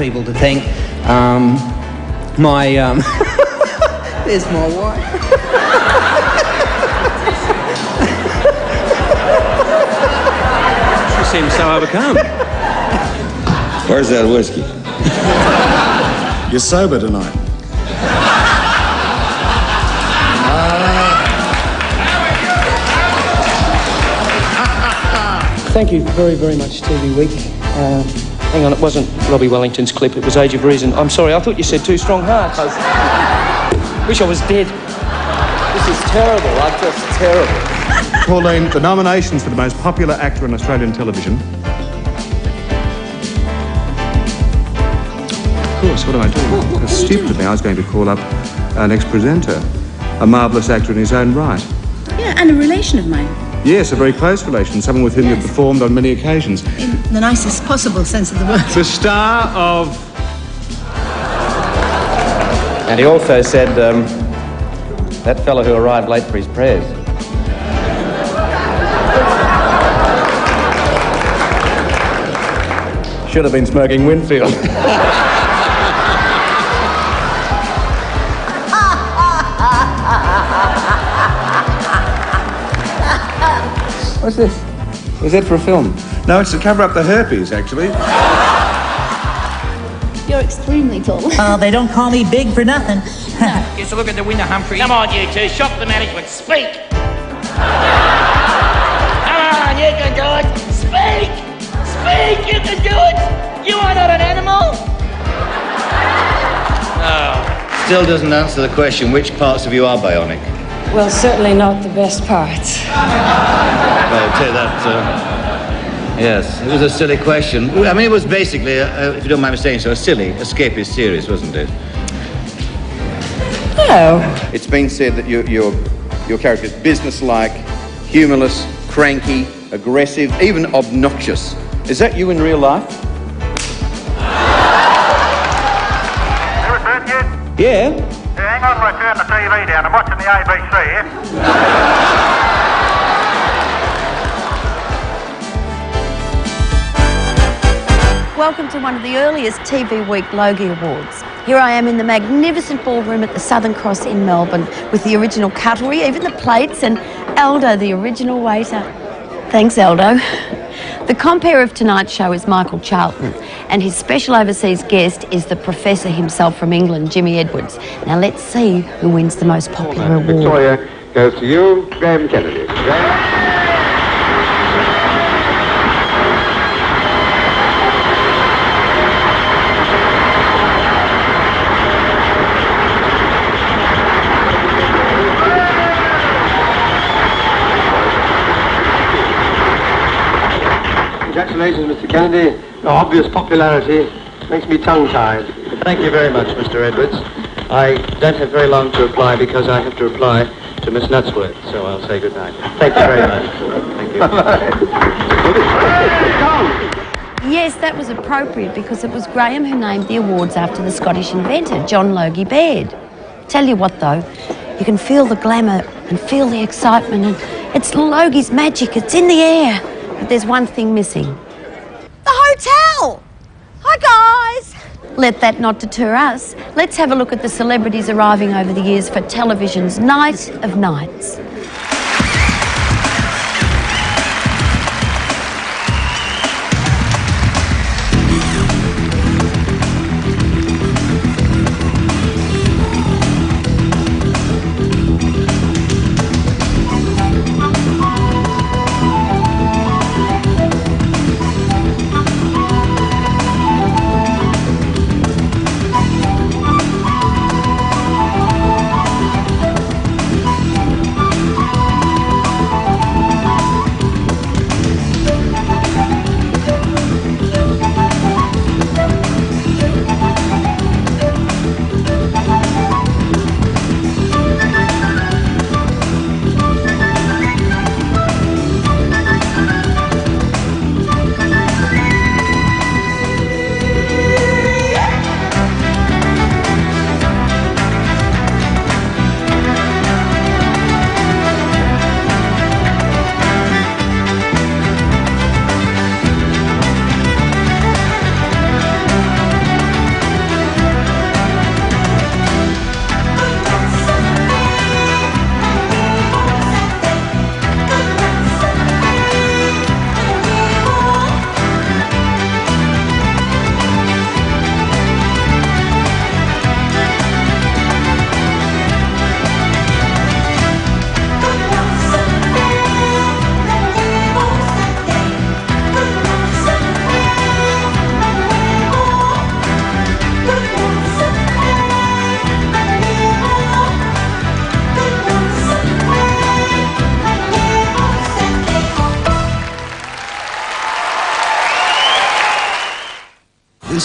People to thank. There's my wife. She seems so overcome. Where's that whiskey? You're sober tonight. Thank you very, very much, TV Week. Hang on, it wasn't Robbie Wellington's clip, it was Age of Reason. I'm sorry, I thought you said Two Strong Hearts. Wish I was dead. This is terrible, just terrible. Pauline, the nominations for the most popular actor on Australian television. Of course, what am I doing? That's stupid of me. I was going to call up our next presenter, a marvellous actor in his own right. Yeah, and a relation of mine. Yes, a very close relation, someone with whom you've performed on many occasions. In the nicest possible sense of the word. The star of... And he also said, that fellow who arrived late for his prayers. Should have been smoking Winfield. What's this? Was that for a film? No, it's to cover up the herpes, actually. You're extremely tall. Oh, they don't call me big for nothing. Here's a look at the winner, Humphrey. Come on, you two. Shock the management. Speak. Come on, you can do it. Speak. Speak. You can do it. You are not an animal. Oh. Still doesn't answer the question, which parts of you are bionic? Well, certainly not the best parts. Well, I'll tell you that, yes, it was a silly question. I mean, it was basically, if you don't mind me saying so, a silly, escapist series, wasn't it? No. It's been said that your character is businesslike, humorless, cranky, aggressive, even obnoxious. Is that you in real life? Yeah? Hang on, we'll turn the TV down. I'm watching the ABC here. Welcome to one of the earliest TV Week Logie Awards. Here I am in the magnificent ballroom at the Southern Cross in Melbourne with the original cutlery, even the plates, and Aldo, the original waiter. Thanks, Aldo. The compere of tonight's show is Michael Charlton, and his special overseas guest is the professor himself from England, Jimmy Edwards. Now let's see who wins the most popular award. Victoria goes to you, Graham Kennedy. Congratulations, Mr. Kennedy. Your obvious popularity makes me tongue-tied. Thank you very much, Mr. Edwards. I don't have very long to reply because I have to reply to Miss Nutsworth, so I'll say good night. Thank you very much. Thank you. Yes, that was appropriate because it was Graham who named the awards after the Scottish inventor, John Logie Baird. Tell you what, though, you can feel the glamour and feel the excitement, and it's Logie's magic. It's in the air. But there's one thing missing. The hotel! Hi, guys! Let that not deter us. Let's have a look at the celebrities arriving over the years for television's Night of Nights.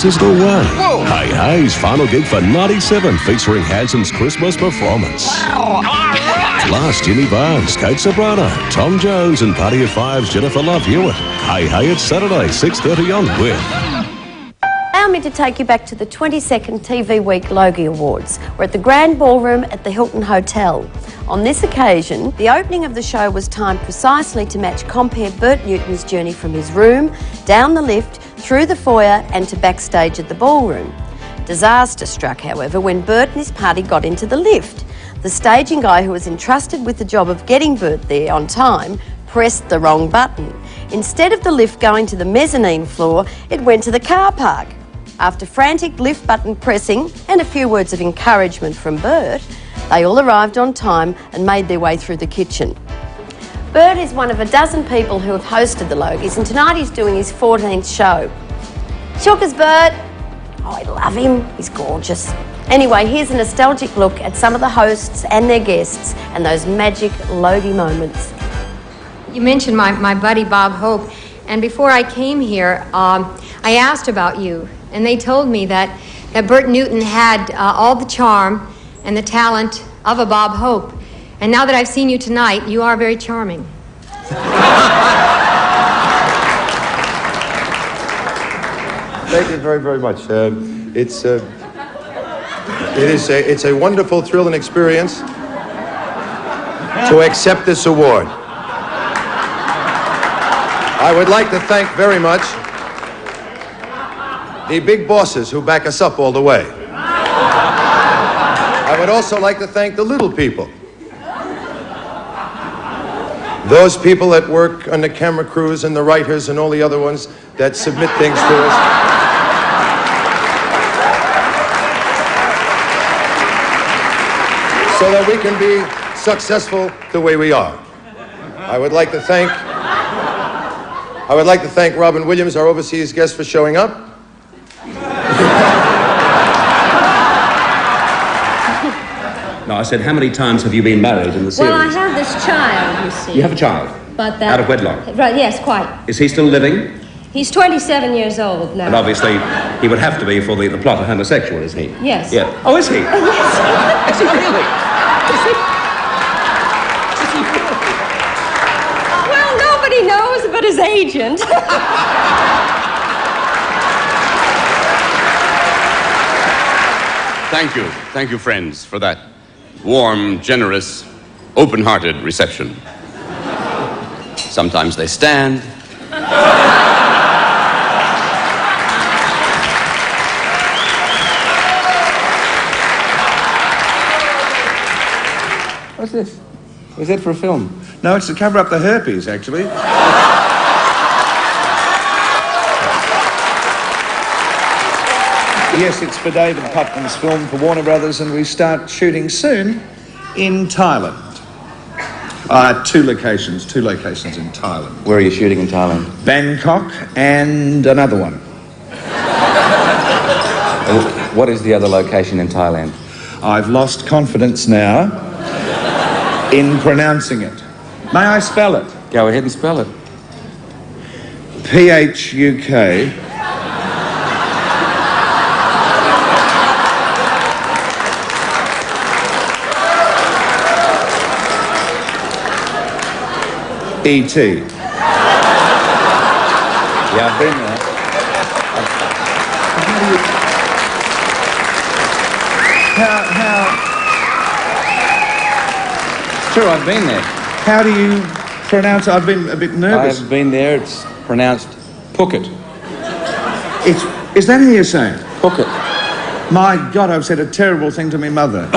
This is the one. Whoa. Hey Hey's final gig for 97, featuring Hanson's Christmas performance. Wow. Plus, Jimmy Barnes, Kate Sobrano, Tom Jones, and Party of Five's Jennifer Love Hewitt. Hey Hey, it's Saturday, 6:30 on Win. Allow me to take you back to the 22nd TV Week Logie Awards. We're at the Grand Ballroom at the Hilton Hotel. On this occasion, the opening of the show was timed precisely to match compere Bert Newton's journey from his room, down the lift, through the foyer and to backstage at the ballroom. Disaster struck, however, when Bert and his party got into the lift. The staging guy who was entrusted with the job of getting Bert there on time pressed the wrong button. Instead of the lift going to the mezzanine floor, it went to the car park. After frantic lift button pressing and a few words of encouragement from Bert, they all arrived on time and made their way through the kitchen. Bert is one of a dozen people who have hosted the Logies, and tonight he's doing his 14th show. Shookers, Bert. Oh, I love him. He's gorgeous. Anyway, here's a nostalgic look at some of the hosts and their guests and those magic Logie moments. You mentioned my buddy Bob Hope, and before I came here, I asked about you, and they told me that Bert Newton had all the charm and the talent of a Bob Hope. And now that I've seen you tonight, you are very charming. Thank you very, very much. It's a wonderful thrill and experience to accept this award. I would like to thank very much the big bosses who back us up all the way. I would also like to thank the little people. Those people that work on the camera crews and the writers and all the other ones that submit things to us. So that we can be successful the way we are. I would like to thank Robin Williams, our overseas guest, for showing up. No, I said, how many times have you been married in the series? Well, I have this child, you see. You have a child? But that... Out of wedlock? Right, yes, quite. Is he still living? He's 27 years old now. And obviously, he would have to be for the plot of homosexual, isn't he? Yes. Yeah. Oh, is he? Yes. Is he really? Is he? Well, nobody knows but his agent. Thank you, friends, for that warm, generous, open-hearted reception. Sometimes they stand. What's this? Was that for a film? No, it's to cover up the herpes, actually. Yes, it's for David Putnam's film for Warner Brothers, and we start shooting soon in Thailand. Two locations in Thailand. Where are you shooting in Thailand? Bangkok and another one. What is the other location in Thailand? I've lost confidence now in pronouncing it. May I spell it? Go ahead and spell it. Phuk. E.T. Yeah, I've been there. Sure, I've been there. How do you pronounce it? I've been a bit nervous. I've been there. It's pronounced Phuket. Is that how you say it? Phuket. My God, I've said a terrible thing to my mother.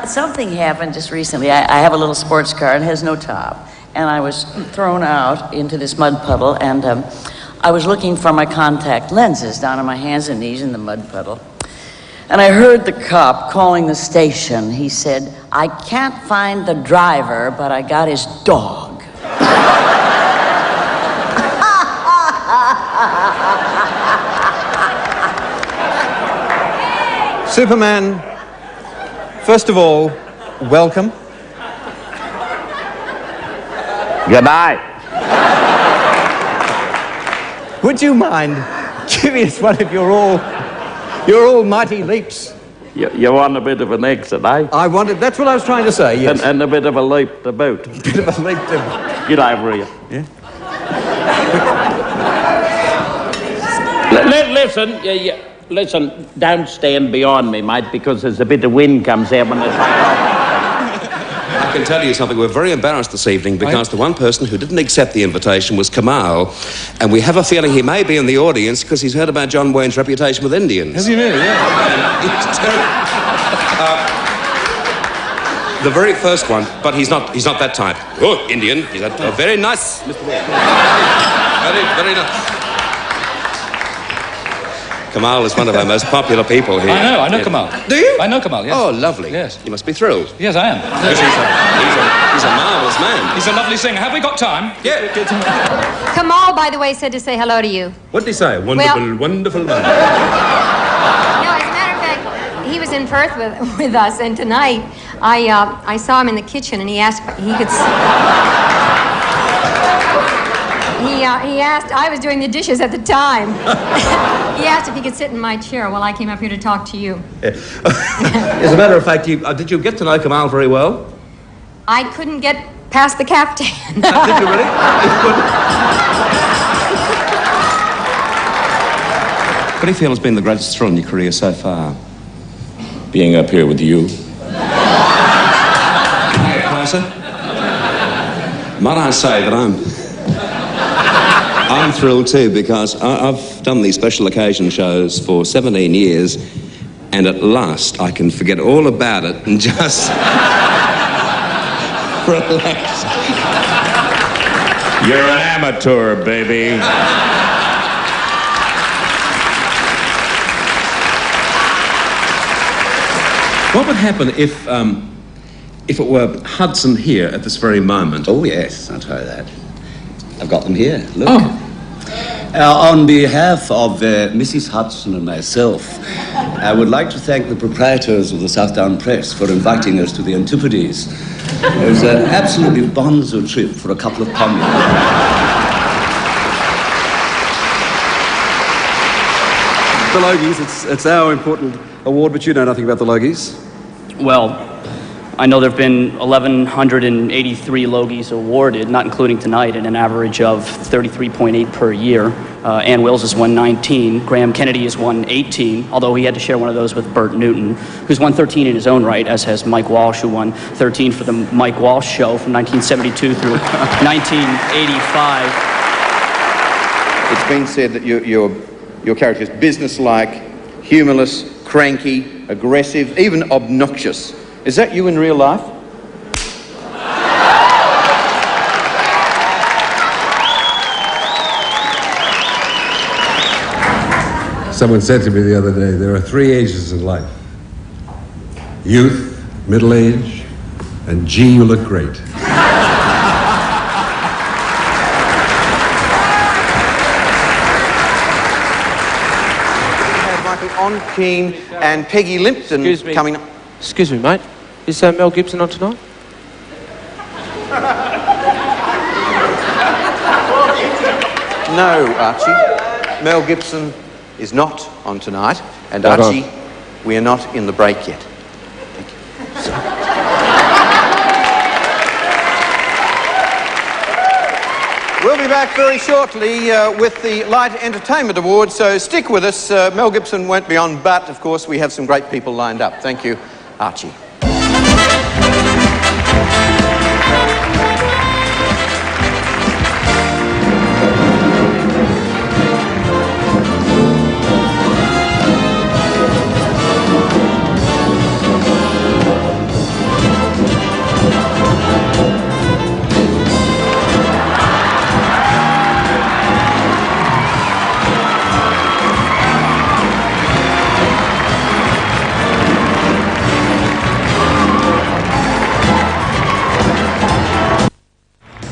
Something happened just recently. I have a little sports car and it has no top. And I was thrown out into this mud puddle, and I was looking for my contact lenses down on my hands and knees in the mud puddle. And I heard the cop calling the station. He said, "I can't find the driver, but I got his dog." Superman, first of all, welcome. Goodbye. would you mind giving us one of your almighty leaps? You want a bit of an exit, eh? I wanted, that's what I was trying to say, yes. And a bit of a leap to boot. A bit of a leap to boot. Get over here. Yeah? Listen, listen, don't stand behind me, mate, because there's a bit of wind comes out when it's... I can tell you something. We're very embarrassed this evening because the one person who didn't accept the invitation was Kamal, and we have a feeling he may be in the audience because he's heard about John Wayne's reputation with Indians. Has he really? Yeah. He's the very first one, but he's not that type. Oh, Indian. He's a very nice Mr. Wayne. Very nice. Kamal is one of our most popular people here. I know Kamal. Do you? I know Kamal, yes. Oh, lovely. Yes. You must be thrilled. Yes, I am. He's a marvellous man. He's a lovely singer. Have we got time? Yeah. Kamal, by the way, said to say hello to you. What did he say? Wonderful, wonderful man. No, as a matter of fact, he was in Perth with us, and tonight I saw him in the kitchen, and he asked if he could... He asked, I was doing the dishes at the time. He asked if he could sit in my chair while I came up here to talk to you. As a matter of fact, did you get to know Kamal very well? I couldn't get past the caftan. Did you really? What do you feel has been the greatest thrill in your career so far? Being up here with you. Closer? Might I say that I'm thrilled too because I've done these special occasion shows for 17 years and at last I can forget all about it and just relax. You're an amateur, baby. What would happen if it were Hudson here at this very moment? Oh, yes, I'll try that. I've got them here. Look. Oh. On behalf of Mrs. Hudson and myself, I would like to thank the proprietors of the Southdown Press for inviting us to the Antipodes. It was an absolutely bonzo trip for a couple of communes. The Logies, it's our important award, but you know nothing about the Logies. Well, I know there have been 1,183 Logies awarded, not including tonight, at an average of 33.8 per year. Ann Wills has won 19. Graham Kennedy has won 18, although he had to share one of those with Bert Newton, who's won 13 in his own right, as has Mike Walsh, who won 13 for the Mike Walsh Show from 1972 through 1985. It's been said that your character is businesslike, humorless, cranky, aggressive, even obnoxious. Is that you in real life? Someone said to me the other day, there are 3 ages in life. Youth, middle age, and gee, you look great. On Keane and Peggy Limpton coming up. Excuse me, mate. Is Mel Gibson on tonight? No, Archie. Mel Gibson is not on tonight. And Not on. Archie, we are not in the break yet. Thank you. We'll be back very shortly with the Light Entertainment Awards, so stick with us. Mel Gibson won't be on, but of course we have some great people lined up. Thank you, Archie.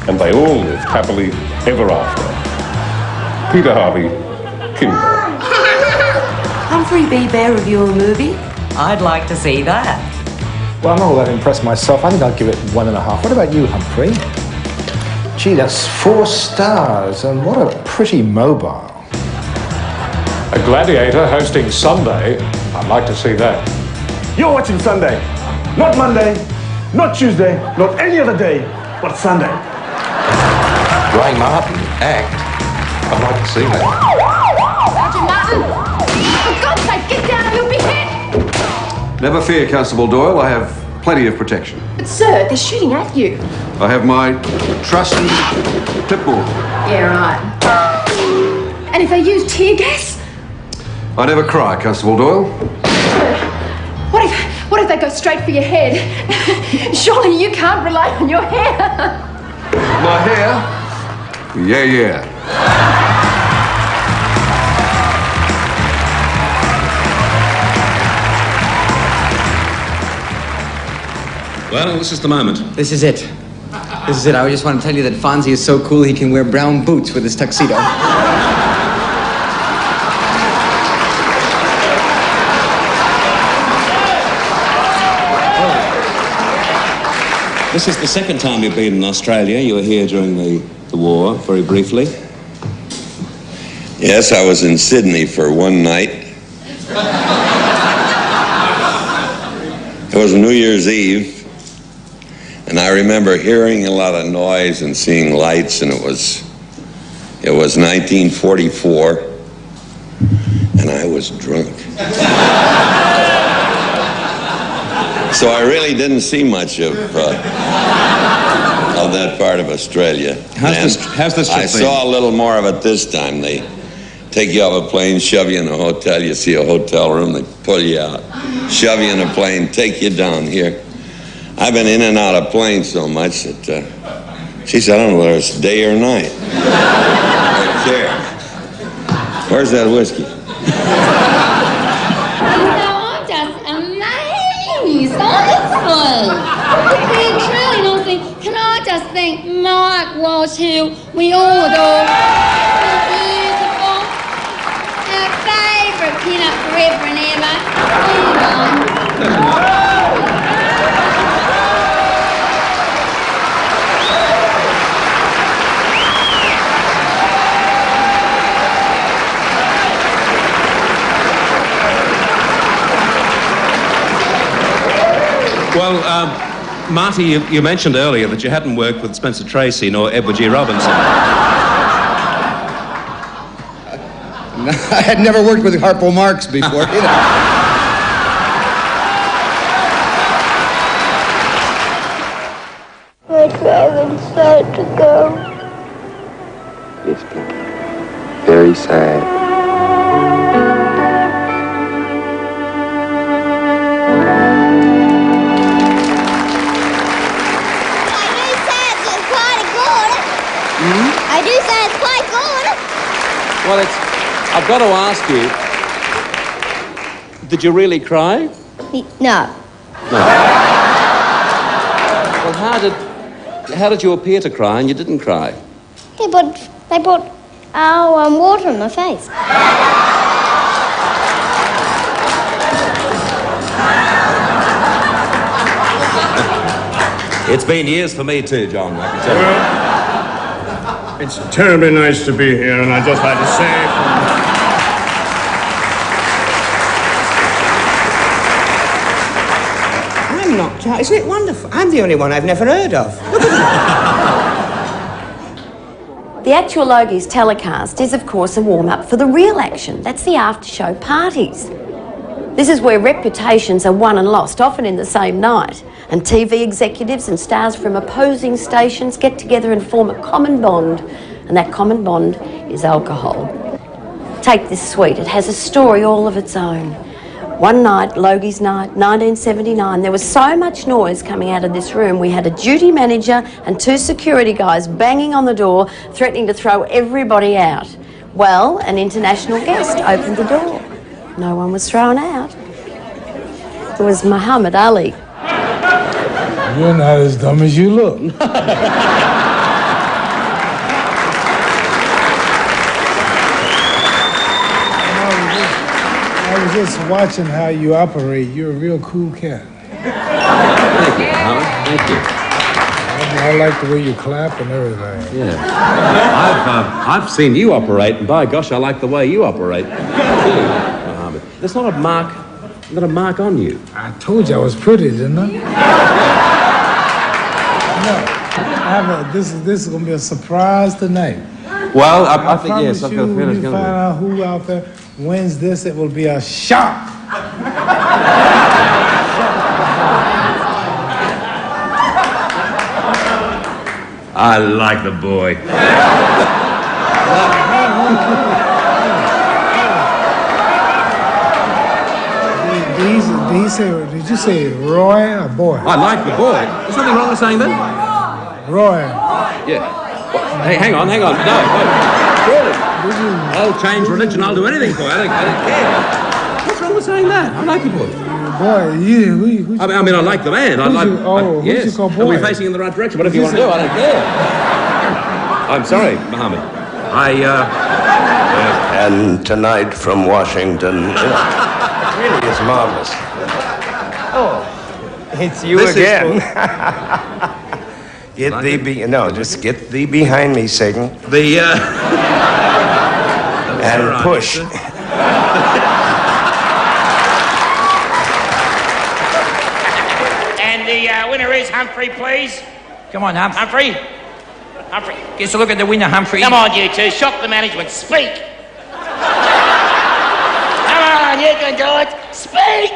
And they all lived happily ever after. Peter Harvey, Kimball. Humphrey B. Bear review a movie? I'd like to see that. Well, I'm not all that impressed myself. I think I'd give it 1.5. What about you, Humphrey? Gee, that's 4 stars, and what a pretty mobile. A gladiator hosting Sunday. I'd like to see that. You're watching Sunday. Not Monday, not Tuesday, not any other day, but Sunday. Ray Martin, act. I'd like to see that. Sergeant Martin! For God's sake, get down, you'll be hit! Never fear, Constable Doyle. I have plenty of protection. But sir, they're shooting at you. I have my trusty clipboard. Yeah, right. And if they use tear gas? I never cry, Constable Doyle. What if they go straight for your head? Surely you can't rely on your hair. My hair? Yeah. Well, this is the moment. This is it. This is it. I just want to tell you that Fonzie is so cool he can wear brown boots with his tuxedo. This is the second time you've been in Australia. You were here during the war, very briefly. Yes, I was in Sydney for one night. It was New Year's Eve, and I remember hearing a lot of noise and seeing lights, and it was 1944, and I was drunk. So I really didn't see much of that part of Australia. How's this trip I saw a little more of it this time. They take you off a plane, shove you in a hotel. You see a hotel room, they pull you out, shove you in a plane, take you down here. I've been in and out of planes so much that, she said, I don't know whether it's day or night. I don't care. Where's that whiskey? Can I just thank Mike Walsh, who we all adore. Beautiful. Our favourite pin-up forever and ever. Well, Marty, you mentioned earlier that you hadn't worked with Spencer Tracy nor Edward G. Robinson. I had never worked with Harpo Marx before either. I'd rather decide to go. Yes, Pink. Very sad. I do say it's quite good. Well, I've got to ask you, did you really cry? No. No. Well, how did you appear to cry and you didn't cry? They put water in my face. It's been years for me too, John, I can tell you. It's terribly nice to be here, and I just had to say... I'm knocked out. Isn't it wonderful? I'm the only one I've never heard of. Look at that. The actual Logies telecast is, of course, a warm-up for the real action. That's the after-show parties. This is where reputations are won and lost, often in the same night, and TV executives and stars from opposing stations get together and form a common bond, and that common bond is alcohol. Take this suite. It has a story all of its own. One night, Logies night, 1979, there was so much noise coming out of this room, we had a duty manager and 2 security guys banging on the door, threatening to throw everybody out. Well, an international guest opened the door. No one was thrown out. It was Muhammad Ali. You're not as dumb as you look. I was just watching how you operate. You're a real cool cat. Thank you, Howard. Thank you. I've I like the way you clap and everything. Yeah. I've seen you operate, and by gosh, I like the way you operate. Mohammed. There's not a mark on you. I told you I was pretty, didn't I? No. This is going to be a surprise tonight. Well, I think, promise yes, I've got a feeling it's you going find to out who out there wins this, it will be a shock. I like the boy. Did you say Roy or boy? I like the boy. There's nothing wrong with saying that. Roy. Yeah. Hey, hang on. No. Really? I'll change religion. I'll do anything for you. I don't care. What's wrong with saying that? I like the boy. Boy, who I mean, I like the man. Yes. you call boy? And we're facing in the right direction. Whatever you want to do, I don't care. I'm sorry, Mohammed. And tonight from Washington. It really is marvelous. Oh, it's you This is again. Just get thee behind me, Satan. And right. push. And the winner is Humphrey, please. Come on, Humphrey. Humphrey. Guess a look at the winner, Humphrey. Come on, you two. Shock the management. Speak. Come on, you can do it. Speak.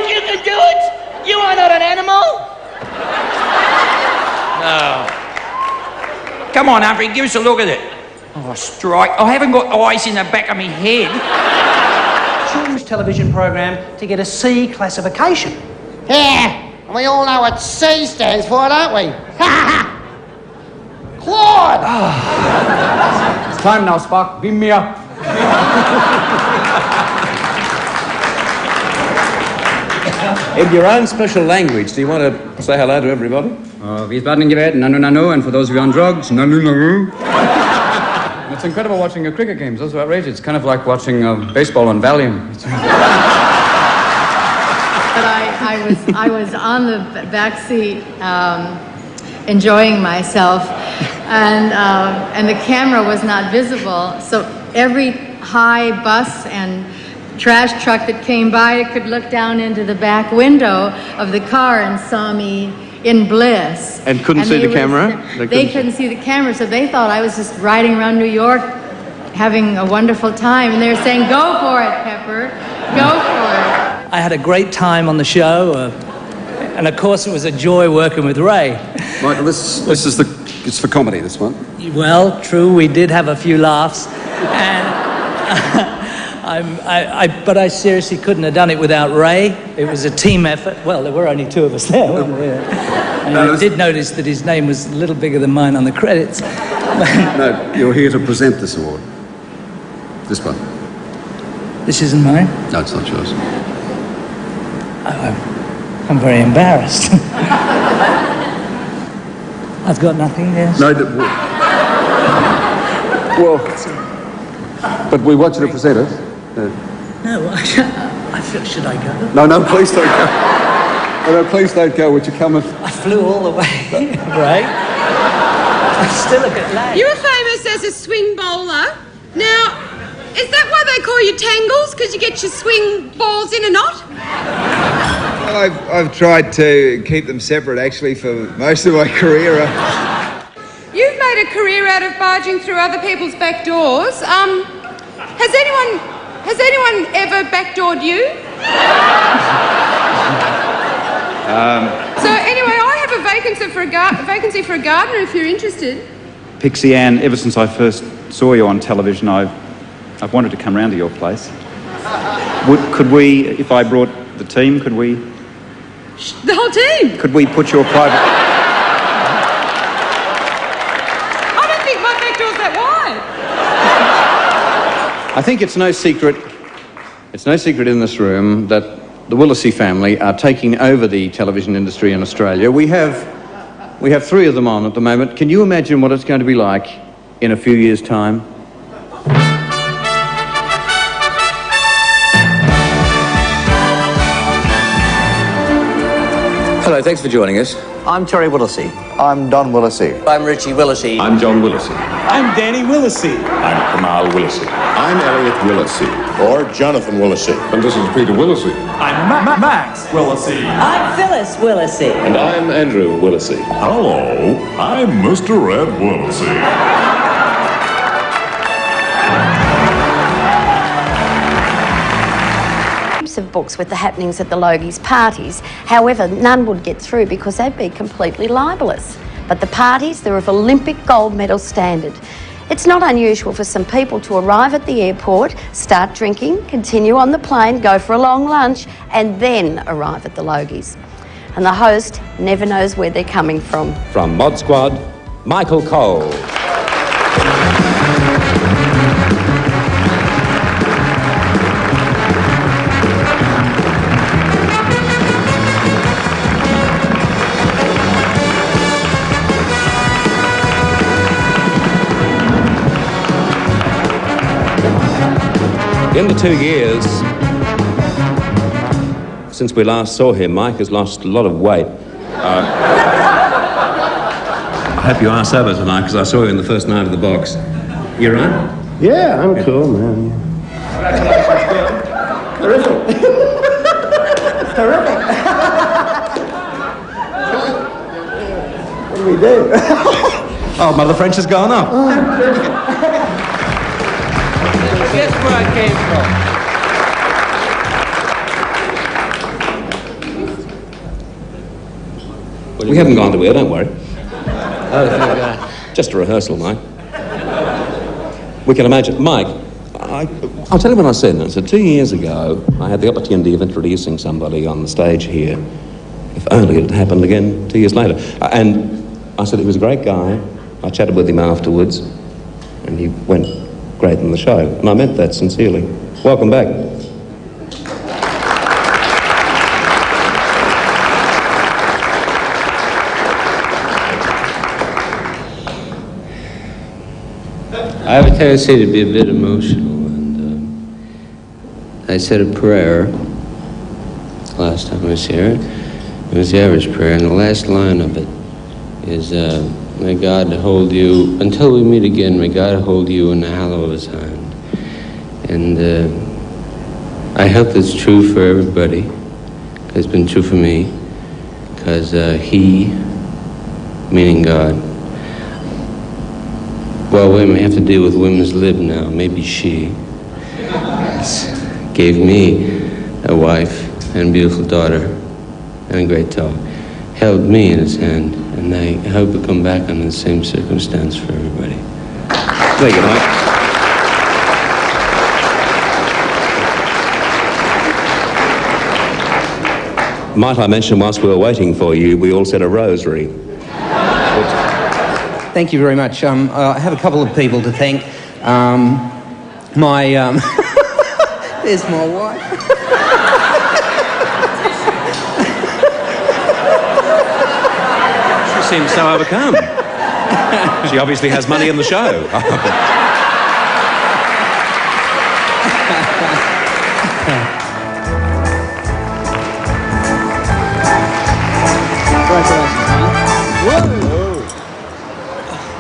You can do it. You are not an animal. No. Come on, Humphrey. Give us a look at it. Oh, strike. I haven't got eyes in the back of my head. Children's television program to get a C classification. Yeah. We all know what C stands for, don't we? Claude! It's time now, Spock. Beam me up. In your own special language, do you want to say hello to everybody? Wiesbaden gewählt, nanu nanu, and for those of you on drugs, nanu nanu. It's incredible watching a cricket game. It's also outrageous. It's kind of like watching baseball on Valium. But I was on the back seat enjoying myself, and the camera was not visible. So every high bus and trash truck that came by could look down into the back window of the car and saw me in bliss. And couldn't see the camera? They couldn't see the camera, so they thought I was just riding around New York having a wonderful time. And they were saying, "Go for it, Pepper. Go for it." I had a great time on the show, and of course it was a joy working with Ray. Michael, it's for comedy, this one. Well, true, we did have a few laughs, and but I seriously couldn't have done it without Ray. It was a team effort. Well, there were only two of us there, weren't there? And I did notice that his name was a little bigger than mine on the credits. No, you're here to present this award. This one. This isn't mine? No, it's not yours. I'm very embarrassed. I've got nothing, yes? No, well, but we want you to present it. No, I feel, should I go? No, please don't go. No, please don't go. Would you come and... I flew all the way, right? I'm still a bit late. You were famous as a swing bowler. Now, is that why they call you Tangles? Because you get your swing balls in a knot? Well, I've tried to keep them separate, actually, for most of my career. You've made a career out of barging through other people's back doors. Has anyone ever backdoored you? So anyway, I have a vacancy for a gardener if you're interested. Pixie Ann, ever since I first saw you on television, I've wanted to come round to your place. Could we, if I brought the team, could we... The whole team? Could we put your private... I don't think my back door's that wide. I think it's no secret in this room that the Willisey family are taking over the television industry in Australia. We have three of them on at the moment. Can you imagine what it's going to be like in a few years' time? Hello, thanks for joining us. I'm Terry Willisey. I'm Don Willisey. I'm Richie Willisey. I'm John Willisey. I'm Danny Willisey. I'm Kamal Willisey. I'm Elliot Willisey. Or Jonathan Willisey. And this is Peter Willisey. I'm Max Willisey. I'm Phyllis Willisey. And I'm Andrew Willisey. Hello, I'm Mr. Red Willisey. Of books with the happenings at the Logies parties. However, none would get through because they'd be completely libelous. But the parties, they're of Olympic gold medal standard. It's not unusual for some people to arrive at the airport, start drinking, continue on the plane, go for a long lunch, and then arrive at the Logies. And the host never knows where they're coming from. From Mod Squad, Michael Cole. In the 2 years since we last saw him, Mike has lost a lot of weight. I hope you are sober tonight, because I saw you in the first night of the box. You right? Yeah, I'm cool, man. Terrific. Terrific. What do we do? Oh, Mother French has gone up. Guess where I came from? We haven't gone to where, don't worry. Oh, thank God. Just a rehearsal, Mike. We can imagine. Mike, I'll tell you what I said. I said 2 years ago, I had the opportunity of introducing somebody on the stage here. If only it had happened again 2 years later. And I said he was a great guy. I chatted with him afterwards, and he went great in the show. And I meant that sincerely. Welcome back. I have a tendency to be a bit emotional, and I said a prayer last time I was here. It was the average prayer, and the last line of it is, may God hold you, until we meet again, may God hold you in the hollow of his hand. And I hope it's true for everybody. It's been true for me, because he, meaning God, well, we may have to deal with women's lib now, maybe she, gave me a wife and a beautiful daughter and a great dog, held me in his hand, and I hope it come back under the same circumstance for everybody. Thank you, Mike. Might I mention, whilst we were waiting for you, we all said a rosary. Thank you very much. I have a couple of people to thank. There's my wife. She seems so overcome. She obviously has money in the show.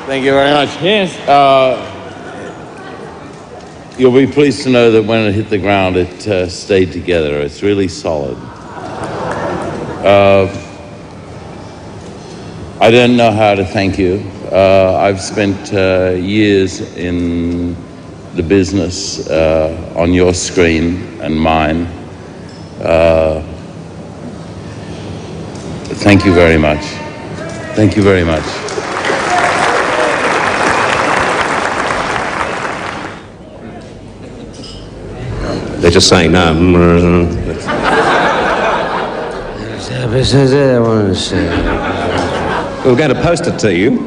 Thank you very much. Yes. You'll be pleased to know that when it hit the ground, it stayed together. It's really solid. I don't know how to thank you. I've spent years in the business on your screen and mine. Thank you very much. Thank you very much. They're just saying no. I wanted to say. We were going to post it to you.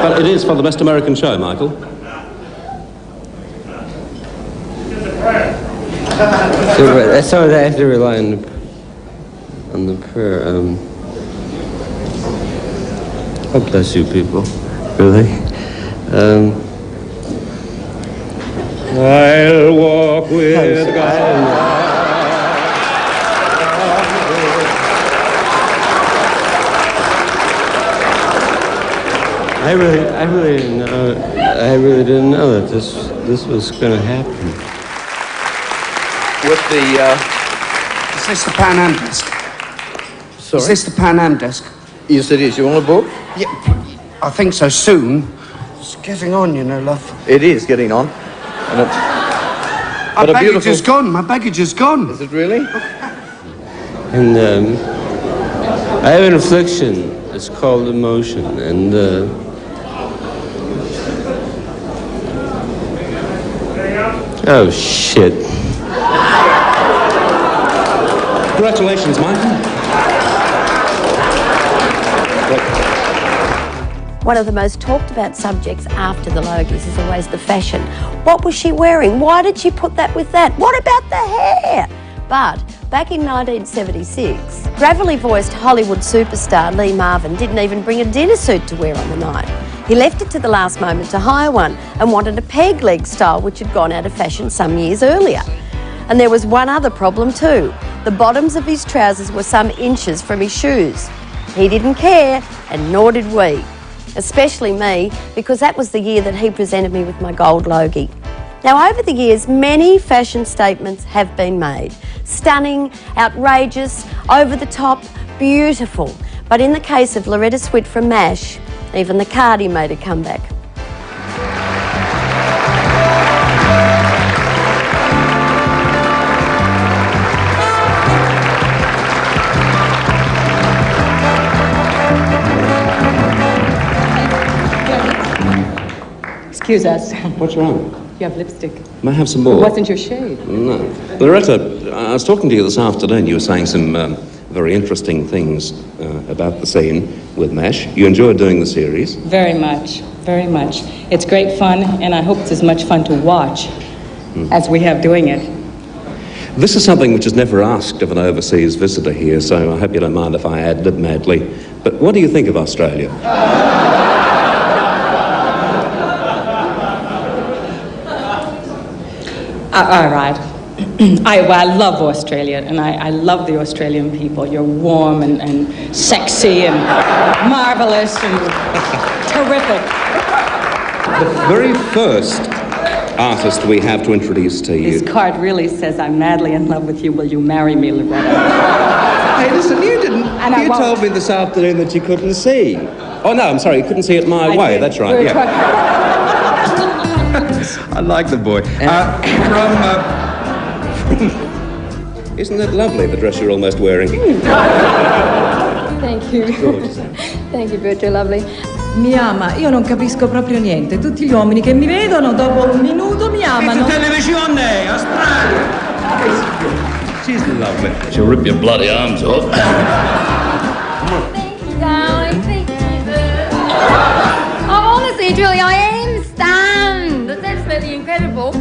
But it is for the Best American Show, Michael. That's how I have to rely on the prayer. God bless you people. Really. I'll walk with God. I really didn't know that this was going to happen. With is this the Pan Am desk? Sorry? Is this the Pan Am desk? Yes, it is. You want a book? Yeah, I think so. Soon. It's getting on, you know, love. It is getting on. And it's... My baggage is gone. My baggage is gone. Is it really? And I have an affliction. It's called emotion. And oh, shit. Congratulations, Michael. One of the most talked about subjects after the Logies is always the fashion. What was she wearing? Why did she put that with that? What about the hair? But back in 1976, gravelly voiced Hollywood superstar Lee Marvin didn't even bring a dinner suit to wear on the night. He left it to the last moment to hire one and wanted a peg leg style which had gone out of fashion some years earlier. And there was one other problem too. The bottoms of his trousers were some inches from his shoes. He didn't care, and nor did we. Especially me, because that was the year that he presented me with my gold Logie. Now, over the years, many fashion statements have been made. Stunning, outrageous, over the top, beautiful. But in the case of Loretta Swit from MASH, even the Cardi made a comeback. Excuse us. What's wrong? You have lipstick. May I have some more? It wasn't your shade. No. Loretta, I was talking to you this afternoon. You were saying some very interesting things about the scene with MASH. You enjoyed doing the series. Very much. Very much. It's great fun, and I hope it's as much fun to watch as we have doing it. This is something which is never asked of an overseas visitor here, so I hope you don't mind if I ad-lib madly. But what do you think of Australia? All right. I love Australia, and I love the Australian people. You're warm and sexy and marvelous and terrific. The very first artist we have to introduce to you. This card really says, I'm madly in love with you. Will you marry me, Loretta? Hey, listen, you didn't. You told me this afternoon that you couldn't see. Oh, no, I'm sorry, you couldn't see it my way. did. That's right, yeah. I like the boy. Isn't that lovely, the dress you're almost wearing? Thank you. Thank you, Bertie, lovely. Mi ama, io non capisco proprio niente. Tutti gli uomini che mi vedono dopo un minuto mi amano. Televisione, Australia. She's lovely. She'll rip your bloody arms off. Thank you, darling. Thank you. Oh, honestly, Julie, I am stunned. That's absolutely incredible.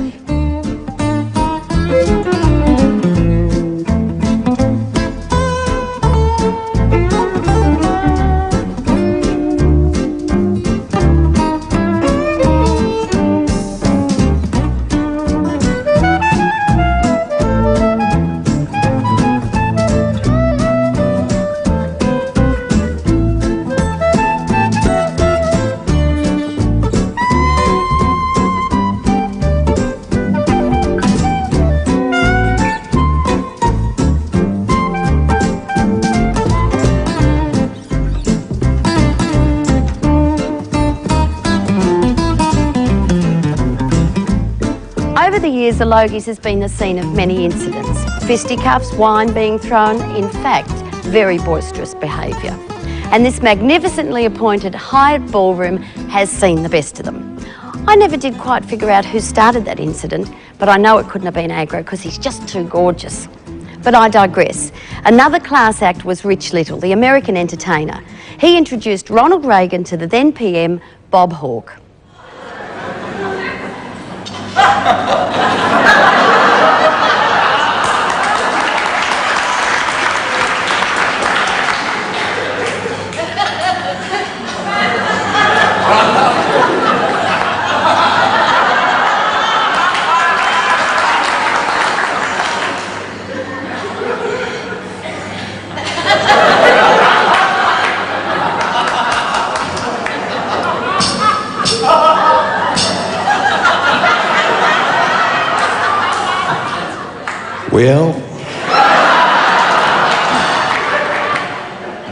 Over the years, the Logies has been the scene of many incidents. Fisticuffs, wine being thrown, in fact, very boisterous behaviour. And this magnificently appointed hired ballroom has seen the best of them. I never did quite figure out who started that incident, but I know it couldn't have been Agro because he's just too gorgeous. But I digress. Another class act was Rich Little, the American entertainer. He introduced Ronald Reagan to the then PM, Bob Hawke. Well,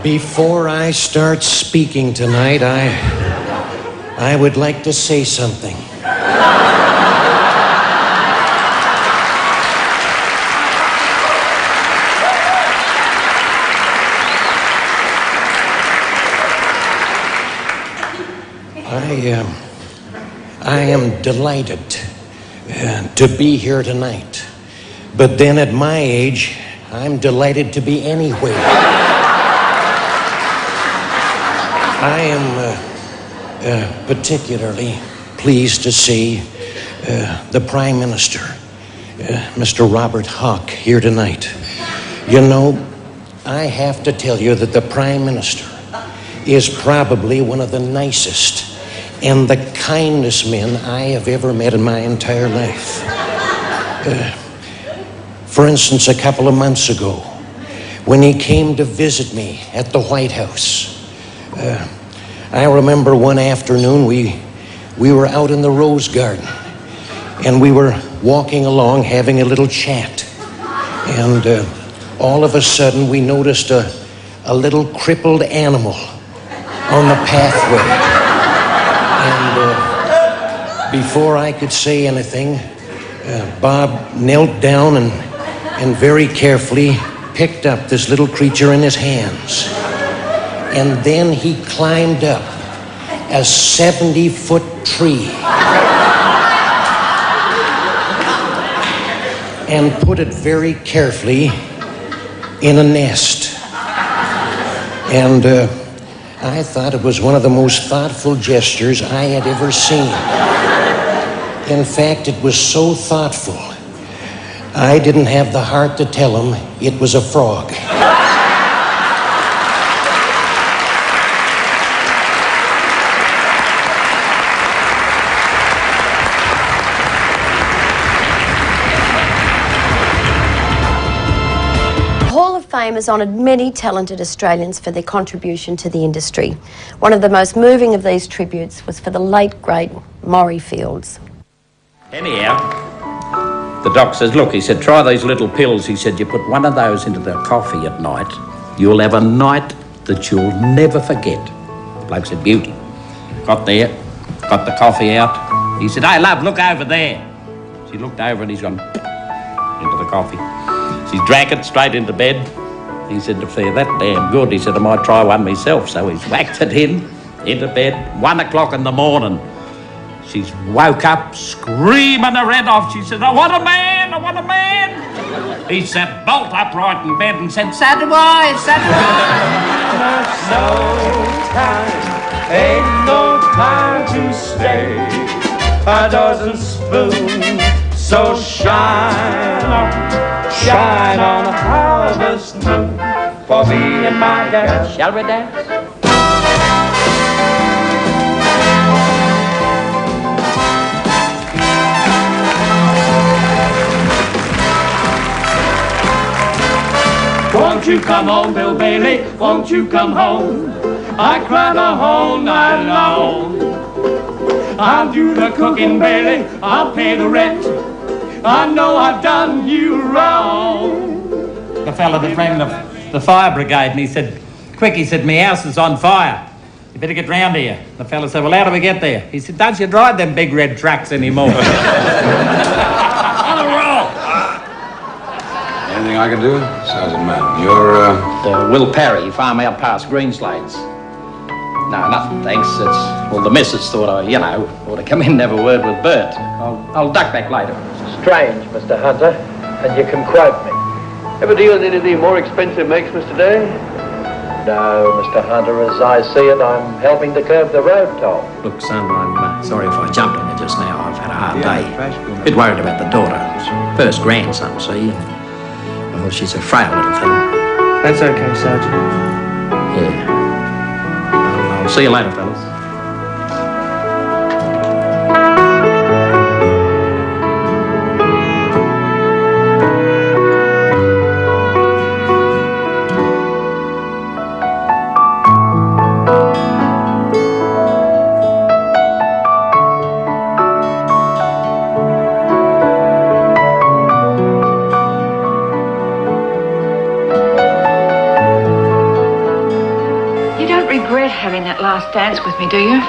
before I start speaking tonight, I would like to say something. I am delighted to be here tonight. But then at my age, I'm delighted to be anywhere. I am particularly pleased to see the Prime Minister, Mr. Robert Hawke, here tonight. You know, I have to tell you that the Prime Minister is probably one of the nicest and the kindest men I have ever met in my entire life. For instance, a couple of months ago, when he came to visit me at the White House, I remember one afternoon we were out in the Rose Garden, and we were walking along having a little chat. And all of a sudden, we noticed a little crippled animal on the pathway. And before I could say anything, Bob knelt down and very carefully picked up this little creature in his hands. And then he climbed up a 70-foot tree and put it very carefully in a nest. And I thought it was one of the most thoughtful gestures I had ever seen. In fact, it was so thoughtful, I didn't have the heart to tell him it was a frog. Fame has honoured many talented Australians for their contribution to the industry. One of the most moving of these tributes was for the late, great Maury Fields. Anyhow, the doc says, look, he said, try these little pills. He said, you put one of those into the coffee at night, you'll have a night that you'll never forget. The bloke said, beauty. Got there, got the coffee out. He said, hey, love, look over there. She looked over and he's gone into the coffee. She drank it straight into bed. He said, if they're that damn good, he said, I might try one myself. So he's whacked it into bed, 1 o'clock in the morning. She's woke up screaming her head off. She said, I want a man, I want a man. He sat bolt upright in bed and said, so do I, so do I. Ain't no time to stay. A dozen spoons, so shine on a harvest moon for me and my gal. Shall we dance? Won't you come home, Bill Bailey? Won't you come home? I cry the whole night long. I'll do the cooking, Bailey. I'll pay the rent. I know I've done you wrong. The fella that rang the fire brigade, and he said, quick, he said, my house is on fire. You better get round here. The fella said, well, how do we get there? He said, don't you drive them big red trucks anymore. On a roll! Anything I can do? Sounds a man. You're, Will Parry, farm out past Greenslades. No, nothing, thanks. Well, the missus thought I, ought to come in and have a word with Bert. I'll duck back later. Strange, Mr. Hunter, and you can quote me. Ever deal in any of the more expensive makes, Mr. Day? No, Mr. Hunter, as I see it, I'm helping to curb the road toll. Look, son, I'm sorry if I jumped on you just now. I've had a hard day. A bit worried about the daughter. First grandson, see? Well, she's a frail little thing. That's okay, Sergeant. Yeah. I'll see you later, fellas. last dance with me, do you?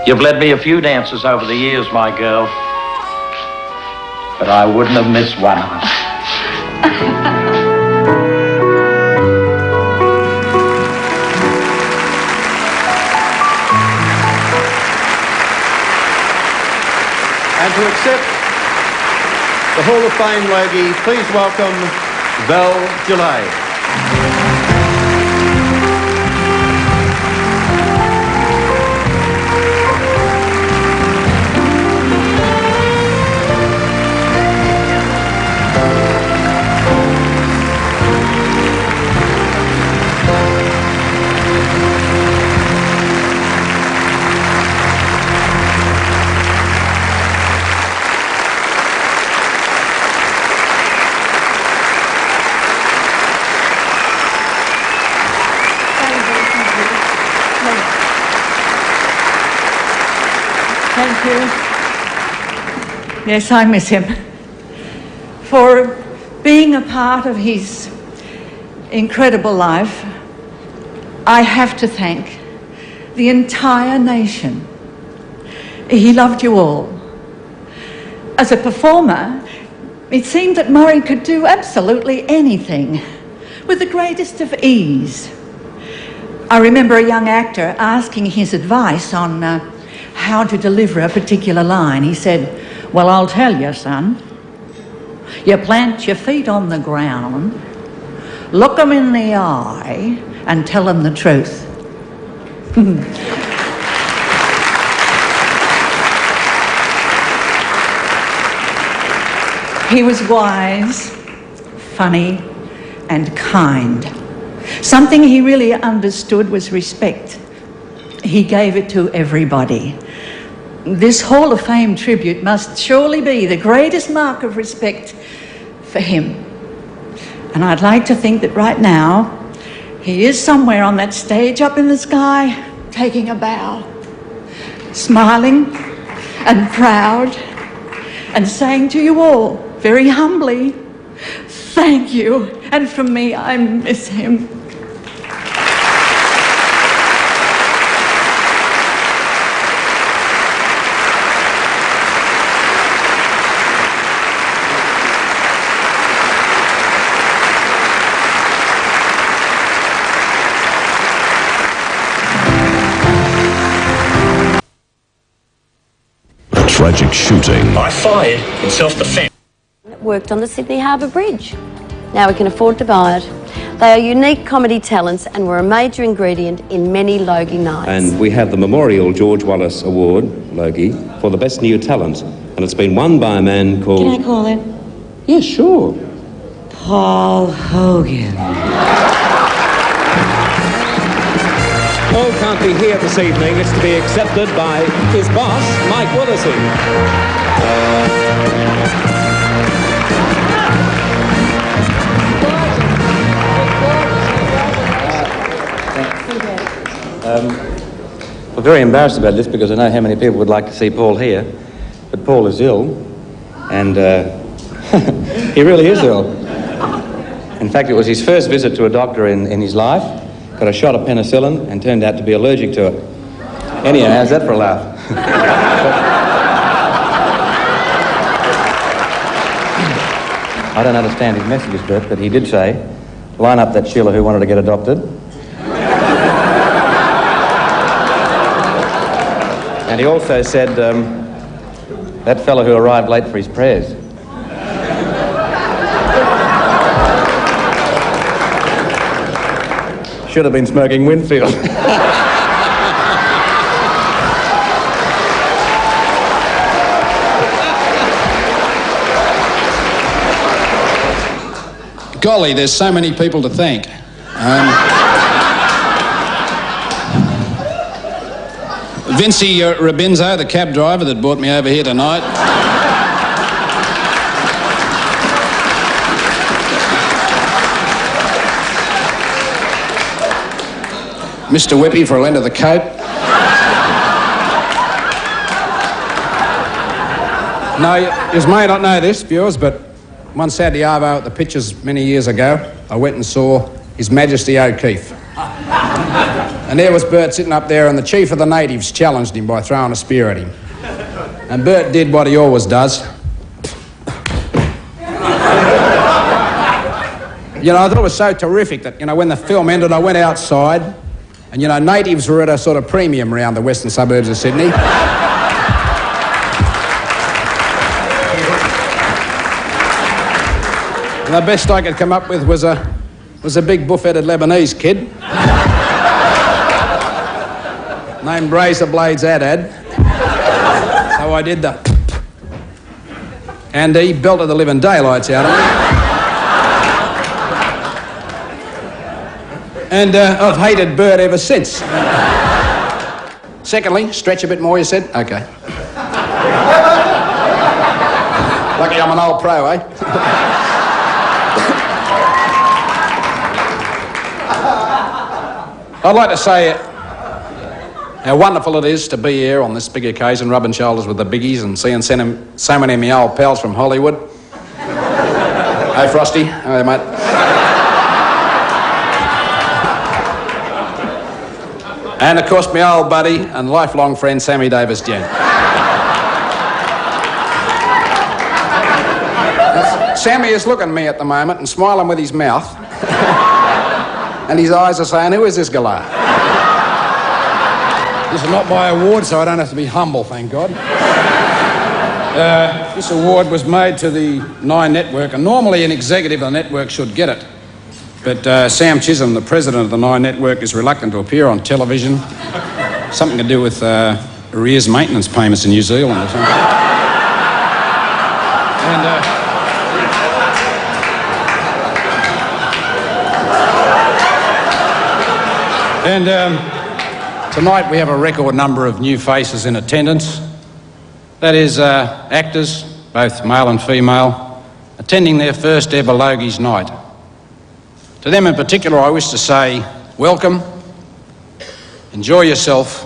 You've led me a few dances over the years, my girl. But I wouldn't have missed one of them. And to accept the Hall of Fame Logie, please welcome Val Gillay. Thank you. Yes, I miss him. For being a part of his incredible life, I have to thank the entire nation. He loved you all. As a performer, it seemed that Murray could do absolutely anything with the greatest of ease. I remember a young actor asking his advice on how to deliver a particular line. He said, "Well, I'll tell you, son. You plant your feet on the ground, look them in the eye, and tell them the truth." He was wise, funny, and kind. Something he really understood was respect. He gave it to everybody. This Hall of Fame tribute must surely be the greatest mark of respect for him. And I'd like to think that right now, he is somewhere on that stage up in the sky, taking a bow, smiling and proud, and saying to you all, very humbly, thank you. And from me, I miss him. Tragic shooting. I fired in self-defense. Worked on the Sydney Harbour Bridge. Now we can afford to buy it. They are unique comedy talents and were a major ingredient in many Logie nights. And we have the Memorial George Wallace Award, Logie, for the best new talent. And it's been won by a man called... Can I call it? Yes, sure. Paul Hogan. Paul can't be here this evening. It's to be accepted by his boss, Mike Willisey. We're very embarrassed about this because I know how many people would like to see Paul here, but Paul is ill, and he really is ill. In fact, it was his first visit to a doctor in his life. Got a shot of penicillin and turned out to be allergic to it. Anyhow, how's that for a laugh? I don't understand his messages, Bert, but he did say, line up that Sheila who wanted to get adopted. And he also said, that fellow who arrived late for his prayers. Should have been smoking Winfield. Golly, there's so many people to thank. Vincy Rabinzo, the cab driver that brought me over here tonight. Mr. Whippy for a lend of the coat. Now, you may not know this, viewers, but one Saturday Arvo at the Pictures many years ago, I went and saw His Majesty O'Keefe. And there was Bert sitting up there, and the chief of the natives challenged him by throwing a spear at him. And Bert did what he always does. You know, I thought it was so terrific that, you know, when the film ended, I went outside, and, you know, natives were at a sort of premium around the western suburbs of Sydney. And the best I could come up with was a big buff-headed Lebanese kid named Razor Blades Adad. So I did that. And he belted the living daylights out of me. And I've hated Bert ever since. Secondly, stretch a bit more, you said? Okay. Lucky I'm an old pro, eh? I'd like to say how wonderful it is to be here on this big occasion, rubbing shoulders with the biggies and seeing so many of my old pals from Hollywood. Hey, Frosty. Hey, mate. And, of course, my old buddy and lifelong friend, Sammy Davis-Jen. Sammy is looking at me at the moment and smiling with his mouth. And his eyes are saying, who is this galah? This is not my award, so I don't have to be humble, thank God. This award was made to the Nine Network, and normally an executive of the network should get it. But Sam Chisholm, the president of the Nine Network, is reluctant to appear on television. Something to do with arrears maintenance payments in New Zealand or something. And tonight we have a record number of new faces in attendance. That is, actors, both male and female, attending their first ever Logies night. To them in particular, I wish to say, welcome, enjoy yourself,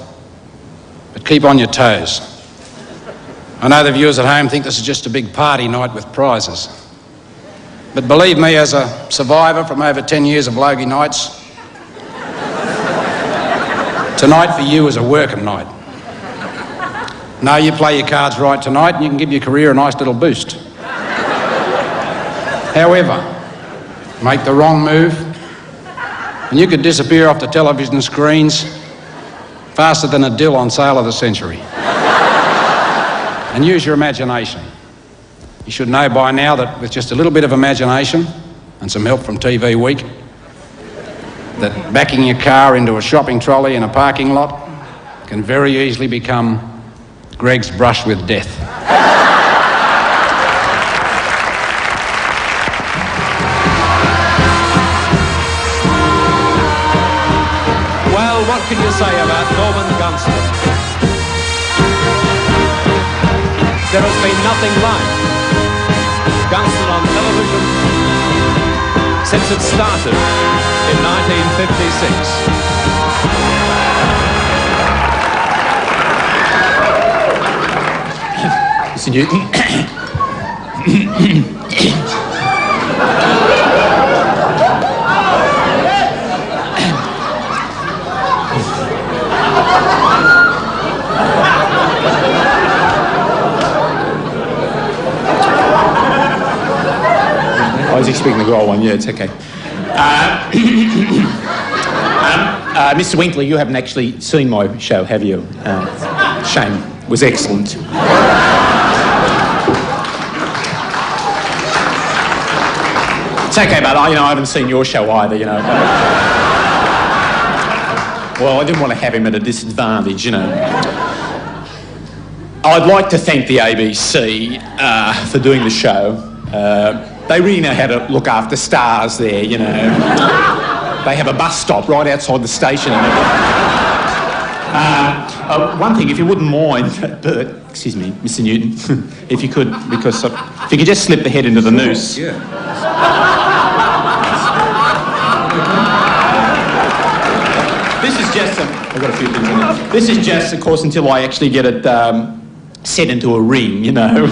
but keep on your toes. I know the viewers at home think this is just a big party night with prizes. But believe me, as a survivor from over 10 years of Logie nights, tonight for you is a working night. No, you play your cards right tonight and you can give your career a nice little boost. However, make the wrong move and you could disappear off the television screens faster than a dill on sale of the century. And use your imagination. You should know by now that with just a little bit of imagination and some help from TV Week, that backing your car into a shopping trolley in a parking lot can very easily become Greg's brush with death. Well, what can you say about Norman Gunston? There has been nothing like Gunston on television since it started in 1956. Mr. Newton. I was expecting the goal one, yeah, it's okay. Mr. Winkley, you haven't actually seen my show, have you? Shame. It was excellent. It's okay, but I haven't seen your show either, you know. Well, I didn't want to have him at a disadvantage, you know. I'd like to thank the ABC for doing the show. They really know how to look after stars there, you know. They have a bus stop right outside the station and everything. One thing, if you wouldn't mind, Bert, excuse me, Mr. Newton, if you could, because if you could just slip the head into the noose. Yeah. This is just, I've got a few things in it. This is just, of course, until I actually get it set into a ring, you know.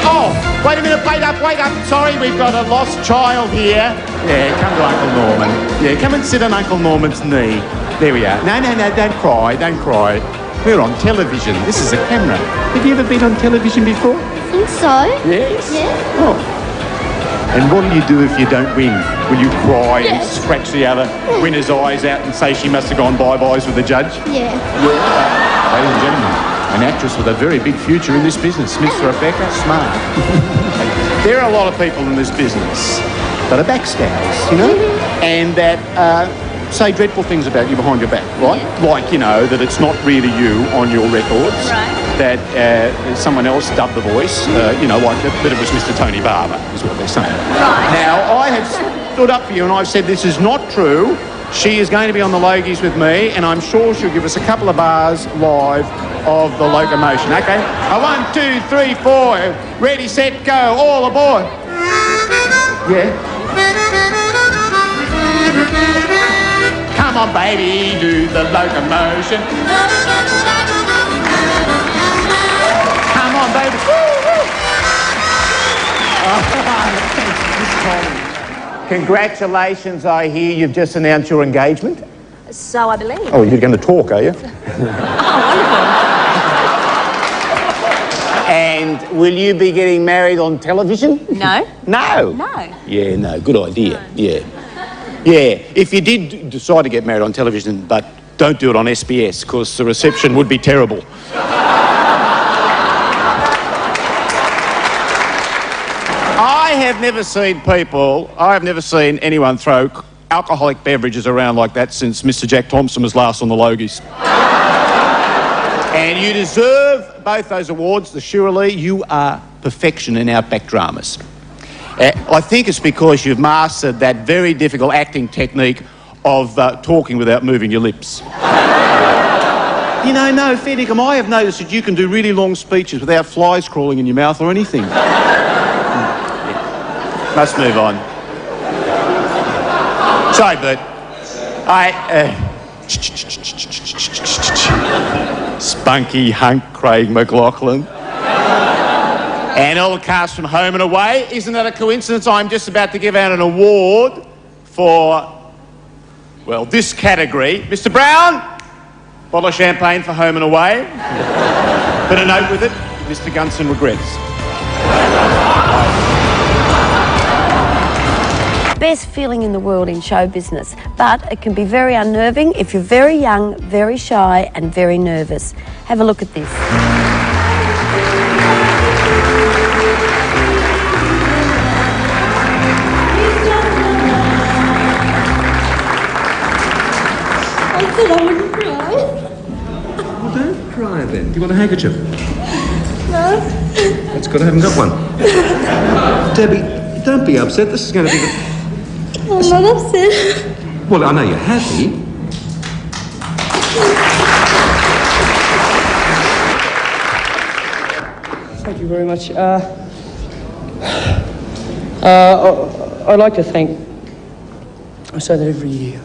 Oh, wait a minute, wait up. Sorry, we've got a lost child here. Yeah, come to Uncle Norman. Yeah, come and sit on Uncle Norman's knee. There we are. No, don't cry. We're on television. This is a camera. Have you ever been on television before? I think so. Yes? Yeah. Oh. And what do you do if you don't win? Will you cry and scratch the other winner's eyes out and say she must have gone bye-byes with the judge? Yeah. Ladies and gentlemen, an actress with a very big future in this business, Miss Rebecca Smart. There are a lot of people in this business that are backstabbers, you know, and that say dreadful things about you behind your back, right? Like, you know, that it's not really you on your records, that someone else dubbed the voice, you know, like that it was Mr. Tony Barber, is what they're saying. Now, I have stood up for you and I've said this is not true. She is going to be on the Logies with me, and I'm sure she'll give us a couple of bars live of the locomotion. Okay? 1, 2, 3, 4. Ready, set, go. All aboard. Yeah. Come on, baby, do the locomotion. Come on, baby. Congratulations, I hear you've just announced your engagement. So I believe. Oh, you're going to talk, are you? And will you be getting married on television? No. No? No. Yeah, no, good idea. Yeah. Yeah, if you did decide to get married on television, but don't do it on SBS, because the reception would be terrible. I have never seen anyone throw alcoholic beverages around like that since Mr. Jack Thompson was last on the Logies. And you deserve both those awards. Surely you are perfection in outback dramas. I think it's because you've mastered that very difficult acting technique of talking without moving your lips. You know, no, fair dinkum, I have noticed that you can do really long speeches without flies crawling in your mouth or anything. Must move on. Sorry, Bert. Spunky hunk Craig McLachlan. And all the cast from Home and Away. Isn't that a coincidence? I'm just about to give out an award for, well, this category. Mr. Brown, bottle of champagne for Home and Away. Put a note with it. Mr. Gunson regrets. Best feeling in the world in show business, but it can be very unnerving if you're very young, very shy and very nervous. Have a look at this. I said I wouldn't cry. Well, don't cry then. Do you want a handkerchief? No. That's good, I haven't got one. Debbie, don't be upset. This is going to be the... I'm not upset. Well, I know you're happy. Thank you very much. I'd like to thank, I say that every year,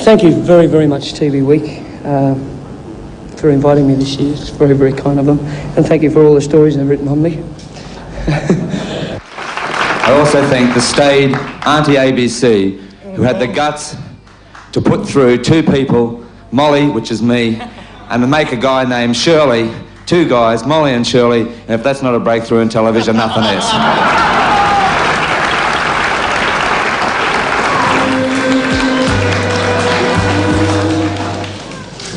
thank you very, very much TV Week for inviting me this year. It's very, very kind of them. And thank you for all the stories they've written on me. I also thank the staid Auntie ABC, who had the guts to put through two people, Molly, which is me, and to make a guy named Shirley, two guys, Molly and Shirley, and if that's not a breakthrough in television, nothing is.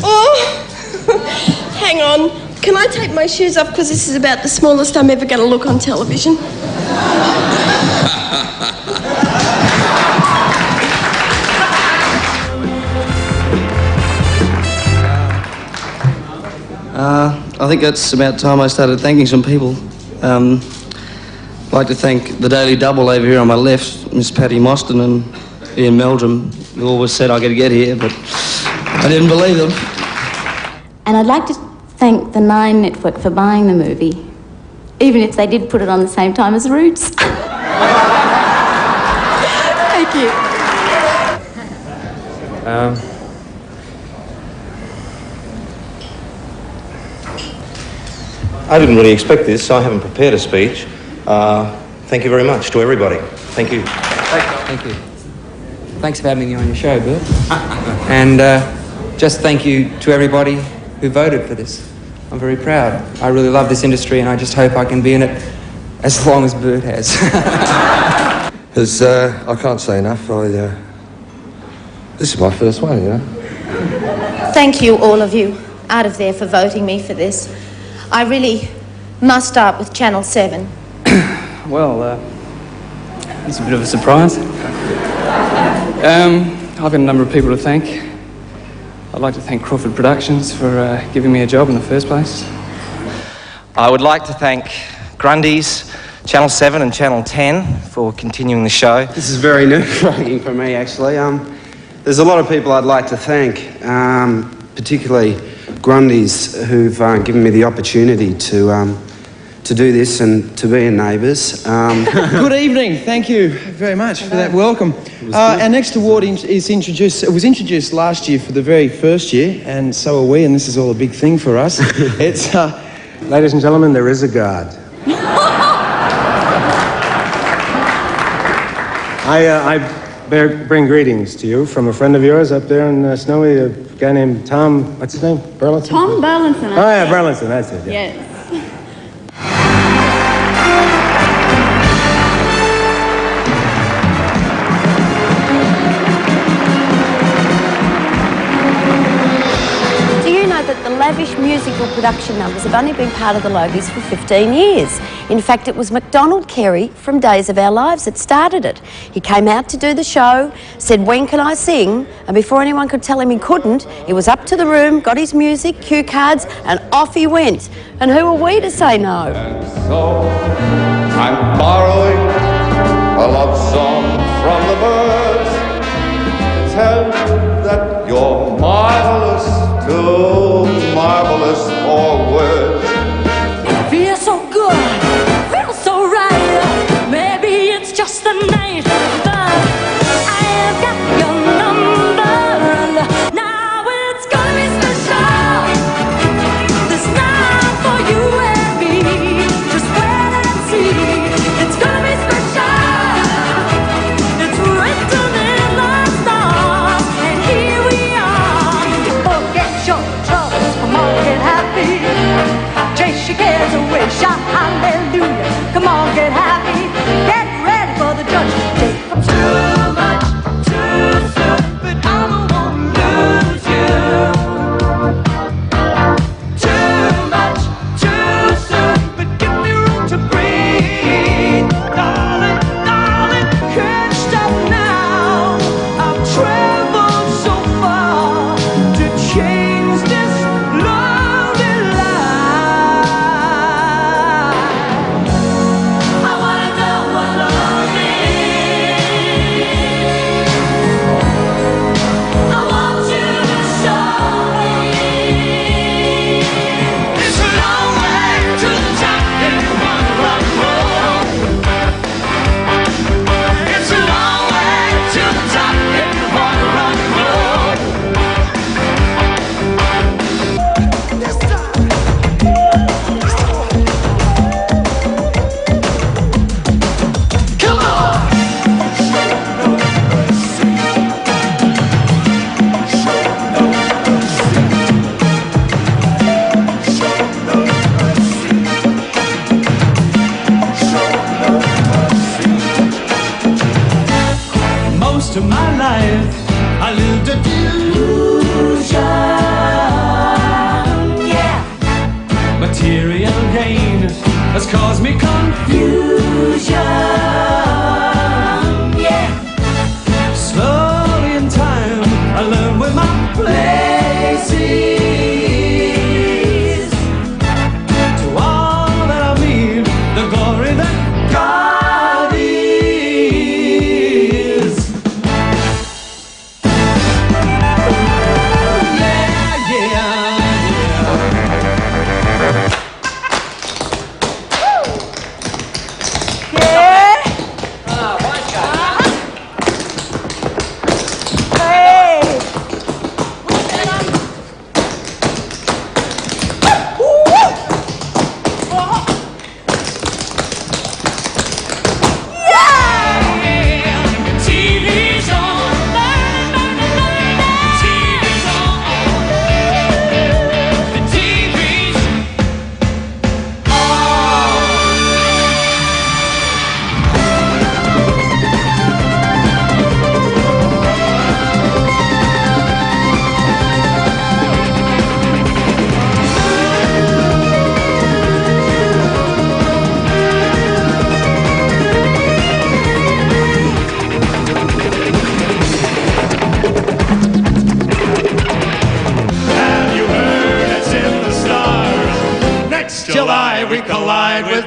Oh, hang on. Can I take my shoes off because this is about the smallest I'm ever going to look on television? I think it's about time I started thanking some people. I'd like to thank the Daily Double over here on my left, Miss Patty Mostyn and Ian Meldrum, who always said I could get here, but I didn't believe them. And I'd like to thank the Nine Network for buying the movie, even if they did put it on the same time as Roots. Thank you. I didn't really expect this, so I haven't prepared a speech. Thank you very much to everybody. Thank you. Thank you. Thanks for having me on your show, Bert. And just thank you to everybody who voted for this. I'm very proud. I really love this industry, and I just hope I can be in it as long as Bert has. I can't say enough. This is my first one, you know. Thank you, all of you out of there, for voting me for this. I really must start with Channel 7. Well, it's a bit of a surprise. I've got a number of people to thank. I'd like to thank Crawford Productions for giving me a job in the first place. I would like to thank Grundy's, Channel 7 and Channel 10 for continuing the show. This is very nerve-wracking for me, actually. There's a lot of people I'd like to thank, particularly Grundy's, who've given me the opportunity to do this and to be in Neighbours. Good evening. Thank you very much for that welcome. Our next award is introduced. It was introduced last year for the very first year, and so are we. And this is all a big thing for us. It's, ladies and gentlemen, there is a God. I bring greetings to you from a friend of yours up there in Snowy, a guy named Tom. What's his name? Burlington. Tom Burlington. Oh yeah, Burlington. That's it. Yeah. Yes. The lavish musical production numbers have only been part of the Logies for 15 years. In fact, it was MacDonald Carey from Days of Our Lives that started it. He came out to do the show, said, "When can I sing?" And before anyone could tell him he couldn't, he was up to the room, got his music, cue cards, and off he went. And who are we to say no? And so I'm borrowing a love song from the birds. Tell you that you're marvelous, too marvelous for words. It feels so good, feels so right. Maybe it's just the night, but I've got your number, and now it's gonna be special. This night for you and me, just wait and see. It's gonna be special. It's written in the stars, and here we are. Forget your troubles, come on, get happy.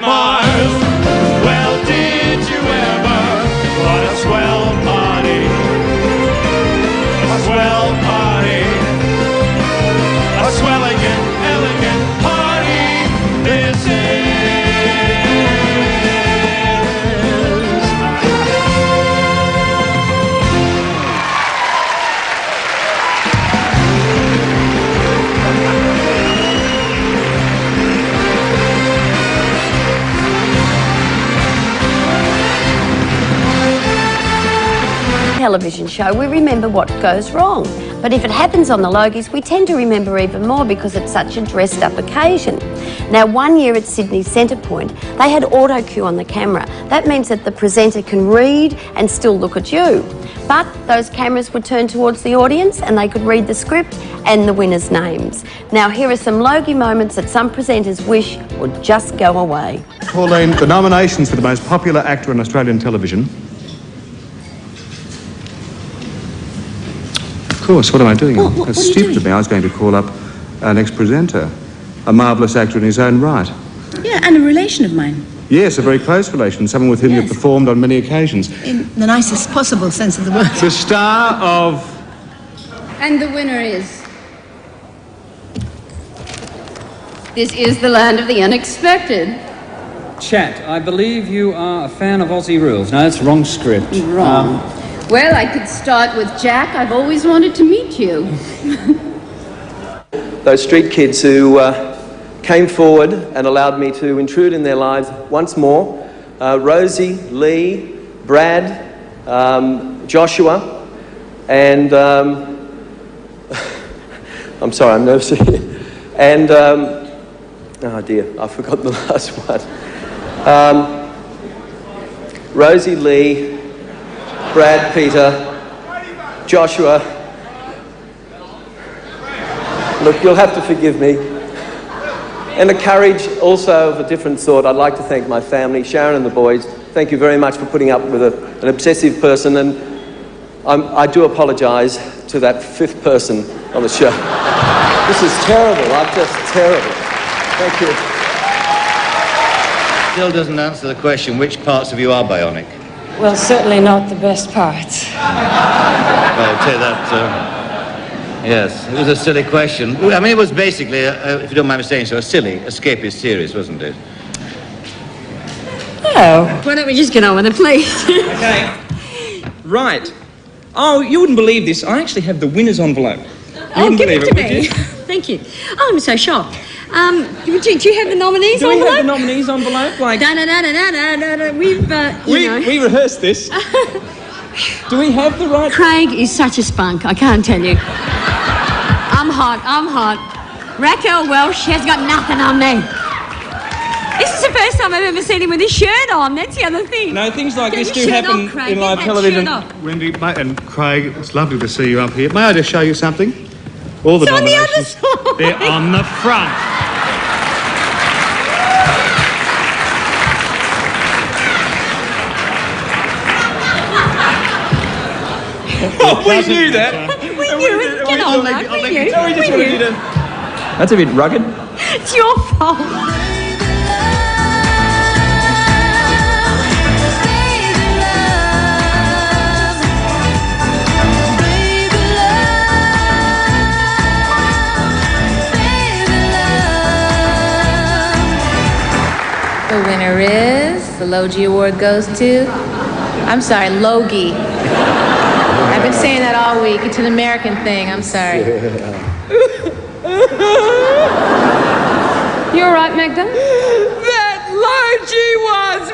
5 miles. Well, did you ever? What a swell party. A swell party. A swelling and elegant party. This is. Television show, we remember what goes wrong. But if it happens on the Logies, we tend to remember even more because it's such a dressed up occasion. Now, one year at Sydney Centre Point, they had auto cue on the camera. That means that the presenter can read and still look at you. But those cameras would turn towards the audience and they could read the script and the winners' names. Now, here are some Logie moments that some presenters wish would just go away. Pauline, the nominations for the most popular actor on Australian television. Of course, what am I doing? That's stupid of me. I was going to call up our next presenter, a marvellous actor in his own right. Yeah, and a relation of mine. Yes, a very close relation, someone with whom you've performed on many occasions. In the nicest possible sense of the word. The star of... And the winner is... This is the land of the unexpected. Chat, I believe you are a fan of Aussie rules. No, that's wrong script. Wrong. Well, I could start with Jack. I've always wanted to meet you. Those street kids who came forward and allowed me to intrude in their lives once more. Rosie, Lee, Brad, Joshua, and... I'm sorry, I'm nervous here. And... oh dear, I forgot the last one. Rosie, Lee, Brad, Peter, Joshua. Look, you'll have to forgive me. And the courage also of a different sort. I'd like to thank my family, Sharon and the boys. Thank you very much for putting up with an obsessive person, and I do apologise to that 5th person on the show. This is terrible. I'm just terrible. Thank you. Still doesn't answer the question, which parts of you are bionic? Well, certainly not the best parts. Well, I'll tell you that, yes, it was a silly question. I mean, it was basically, if you don't mind me saying so, a silly escapist series, wasn't it? Oh, why don't we just get on with it, please? Okay. Right. Oh, you wouldn't believe this. I actually have the winner's envelope. You wouldn't give it believe to me. would you? Thank you. Oh, I'm so shocked. Do you have the nominees Do we envelope? have the nominees envelope? Like... We've, we rehearsed this. Do we have the right... Craig is such a spunk, I can't tell you. I'm hot. Raquel Welsh has got nothing on me. This is the first time I've ever seen him with his shirt on. That's the other thing. No, things like Get this your do shirt happen on, Craig. in Get live that television. shirt off. Wendy and Craig, it's lovely to see you up here. May I just show you something? All the It's on the other nominations, they're on the front. Oh, we knew that. We knew it. Get on, Mark. We knew. That's a bit rugged. It's your fault. The winner is, the Logie Award goes to, I'm sorry, Logie. I've been saying that all week. It's an American thing. I'm sorry. You all right, Magda? That Logie was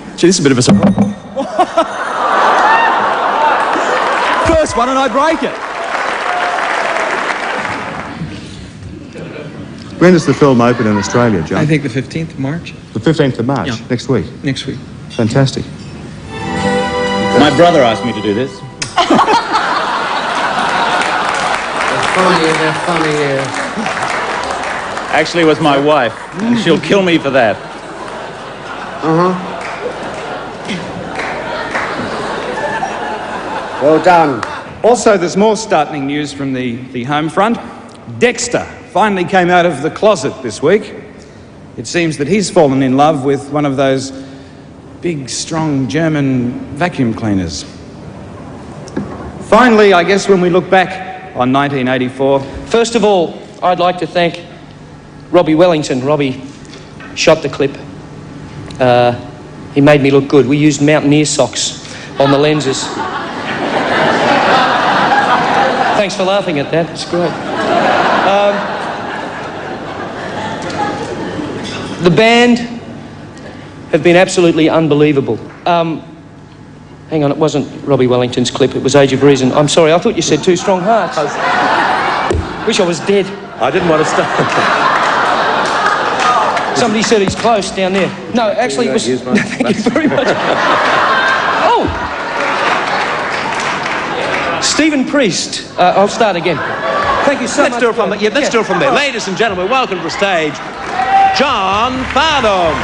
mine! Gee, this is a bit of a surprise. First one and I break it. When does the film open in Australia, John? I think the 15th of March. The 15th of March, Yeah. next week. Next week. Fantastic. My brother asked me to do this. They're funny, yes. Actually, it was my wife, and she'll kill me for that. Well done. Also, there's more startling news from the home front. Dexter finally came out of the closet this week. It seems that he's fallen in love with one of those big, strong German vacuum cleaners. Finally, I guess when we look back on 1984... First of all, I'd like to thank Robbie Wellington. Robbie shot the clip. He made me look good. We used mountaineer socks on the lenses. Thanks for laughing at that. It's great. The band have been absolutely unbelievable. Hang on, it wasn't Robbie Wellington's clip, it was Age of Reason. I'm sorry, I thought you said Two Strong Hearts. Wish I was dead. I didn't want to start. Somebody said he's close down there. No, actually it was... Thank you very much. Oh! Stephen Priest. I'll start again. Thank you so much. Let's do it from there. Yeah, let's do it from there. Ladies and gentlemen, welcome to the stage, John Farnham.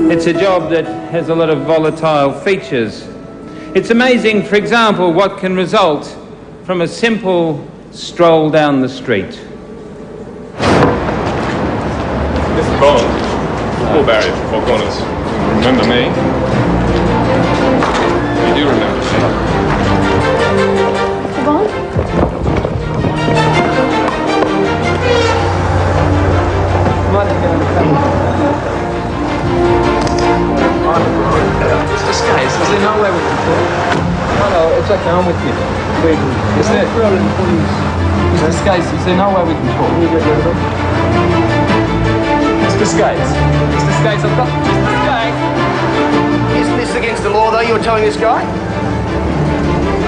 It's a job that has a lot of volatile features. It's amazing, for example, what can result from a simple stroll down the street. Mr. Bond, four barriers, four corners. Remember me? You do remember me. Mr. Bond? Mr. Skates, is there no way we can talk? No, it's okay, I'm with you. Is there? Mr. Skates, is there no way we can talk? Mr. Skates. Mr. Skates, I've got... Mr. Skates! Isn't this against the law, though, you were telling this guy?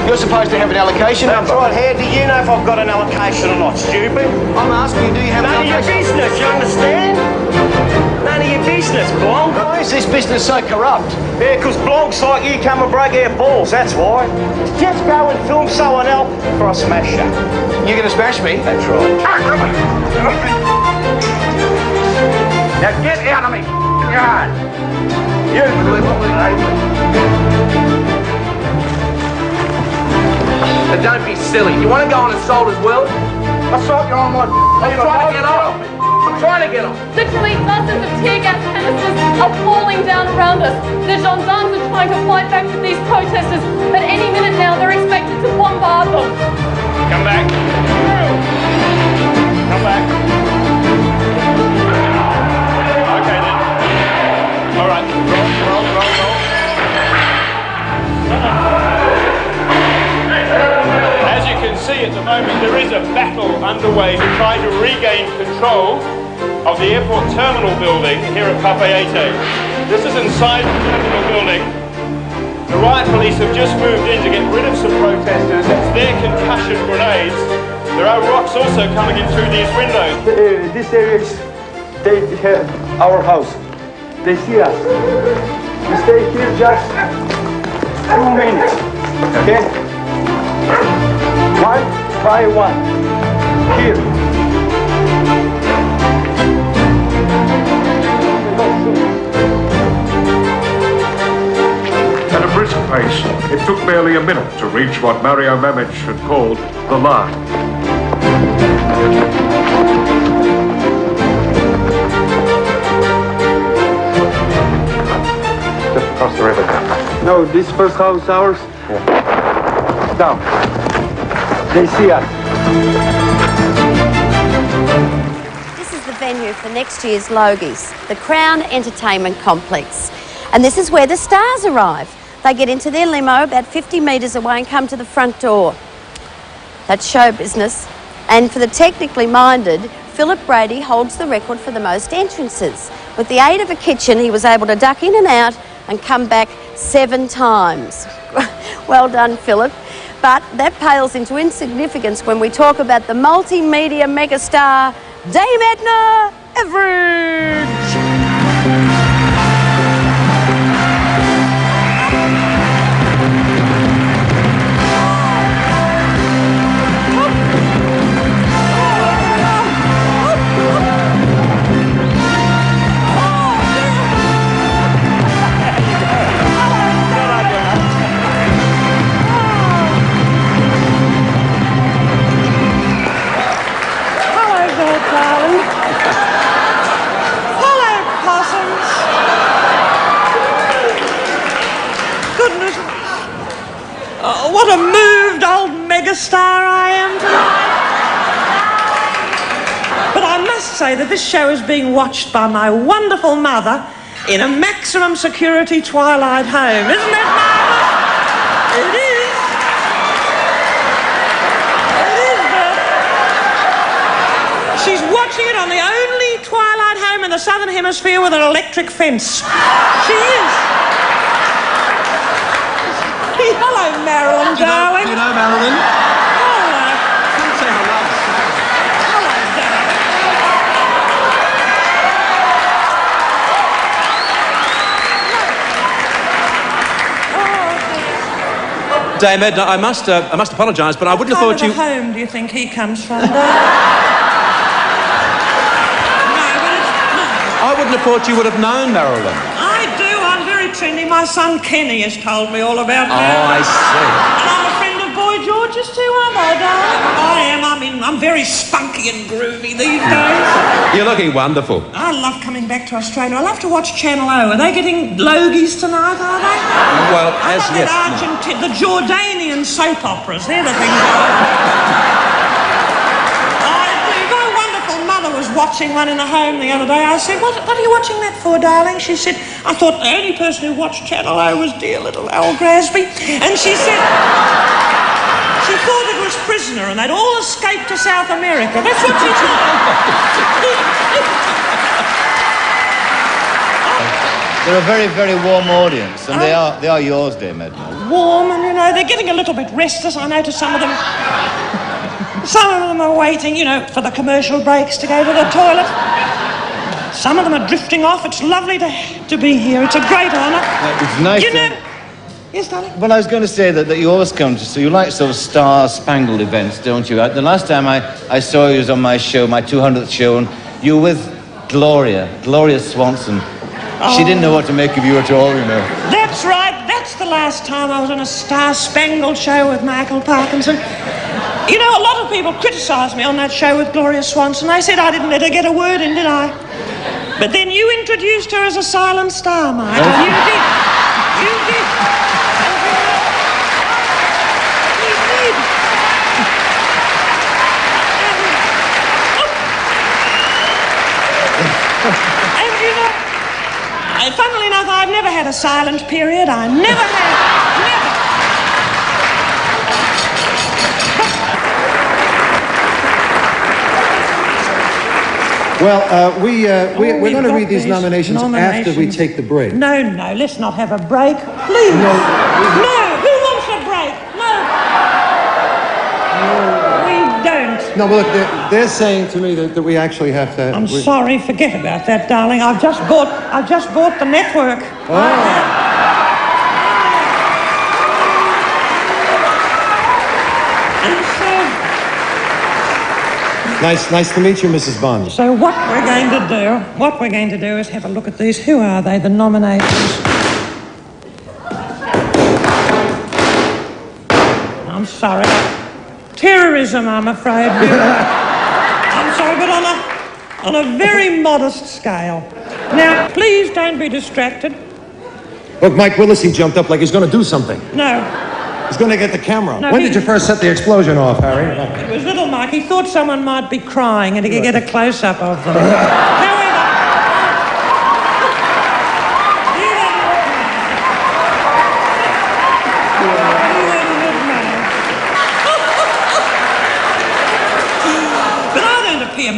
You're supposed to have an allocation number. That's right. How do you know if I've got an allocation or not, stupid? I'm asking you, do you have an allocation? None of your business, you understand? None of your business, Blonk. Why is this business so corrupt? Yeah, because Blonks like you come and break our balls, that's why. Just go and film someone else for a smash you. You're going to smash me? That's right. Now get out of me. God. You Now don't be silly. You want to go on assault as well? Assault, you're on my... I'm trying to get off. I'm trying to get off. Literally, dozens of tear gas canisters are falling down around us. The gendarmes are trying to fight back with these protesters, but any minute now they're expected to bombard them. Come back. Come back. Okay then. All right. Roll. As you can see at the moment, there is a battle underway to try to regain control of the airport terminal building here at Papeete. This is inside the terminal building. The riot police have just moved in to get rid of some protesters. It's their concussion grenades. There are rocks also coming in through these windows. This area is our house. They see us. We stay here just 2 minutes. Okay? One by one. Here. At a brisk pace, it took barely a minute to reach what Mario Mamich had called the line. Just across the river now. No, this first house is ours. Yeah. Down. They see us. This is the venue for next year's Logies, the Crown Entertainment Complex. And this is where the stars arrive. They get into their limo about 50 metres away and come to the front door. That's show business. And for the technically minded, Philip Brady holds the record for the most entrances. With the aid of a kitchen, he was able to duck in and out and come back 7 times. Well done, Philip. But that pales into insignificance when we talk about the multimedia megastar, Dame Edna Everage. What a moved old megastar I am tonight. But I must say that this show is being watched by my wonderful mother in a maximum security twilight home. Isn't that marvellous? It is. It is, Bert. She's watching it on the only twilight home in the Southern Hemisphere with an electric fence. She is. Hello, Marilyn, darling. Do you know Marilyn? Hello. Come say hello. Hello, darling. Dame Edna, I must apologise, but I wouldn't have thought you... What kind of a home do you think he comes from, darling? I wouldn't have thought you would have known Marilyn. I do. I'm very trendy. My son Kenny has told me all about her. Oh, I see. And I'm a friend of Boy George's too, aren't I, darling? I am. I'm very spunky and groovy these days. You're looking wonderful. I love coming back to Australia. I love to watch Channel O. Are they getting Logies tonight, are they? Well, I as love yet, that the Jordanian soap operas. They're the things. My wonderful mother was watching one in the home the other day. I said, what are you watching that for, darling? She said, I thought the only person who watched Channel O was dear little Al Grasby. And she said, she thought it was Prisoner and they'd all escaped to South America. That's what she said. They're a very, very warm audience, and they are yours, Dame Edna. Warm, and they're getting a little bit restless. I notice some of them. Some of them are waiting, for the commercial breaks to go to the toilet. Some of them are drifting off. It's lovely to be here. It's a great honour. It's nice. Yes, darling? Well, I was going to say that you always come to, so you like sort of star-spangled events, don't you? The last time I saw you was on my show, my 200th show, and you were with Gloria Swanson. Oh. She didn't know what to make of you at all, That's right. That's the last time I was on a star-spangled show with Michael Parkinson. A lot of people criticised me on that show with Gloria Swanson. They said I didn't let her get a word in, did I? But then you introduced her as a silent star, Michael. You did. You did. And funnily enough, I've never had a silent period. I never have. Never. Well, we're going to read these nominations after we take the break. No, let's not have a break. Please. No. Who wants a break? No. We don't. No, but look, they're saying to me that we actually have to... I'm sorry, forget about that, darling. I've just bought the network. Oh. Nice to meet you, Mrs. Bond. So what we're going to do is have a look at these. Who are they, the nominations? I'm sorry. Terrorism, I'm afraid. I'm sorry, but on a very modest scale. Now, please don't be distracted. Look, Mike Willis, he jumped up like he's going to do something. No. He's going to get the camera. No, when did you first set the explosion off, Harry? It was little Mike. He thought someone might be crying and he could get a close-up of them.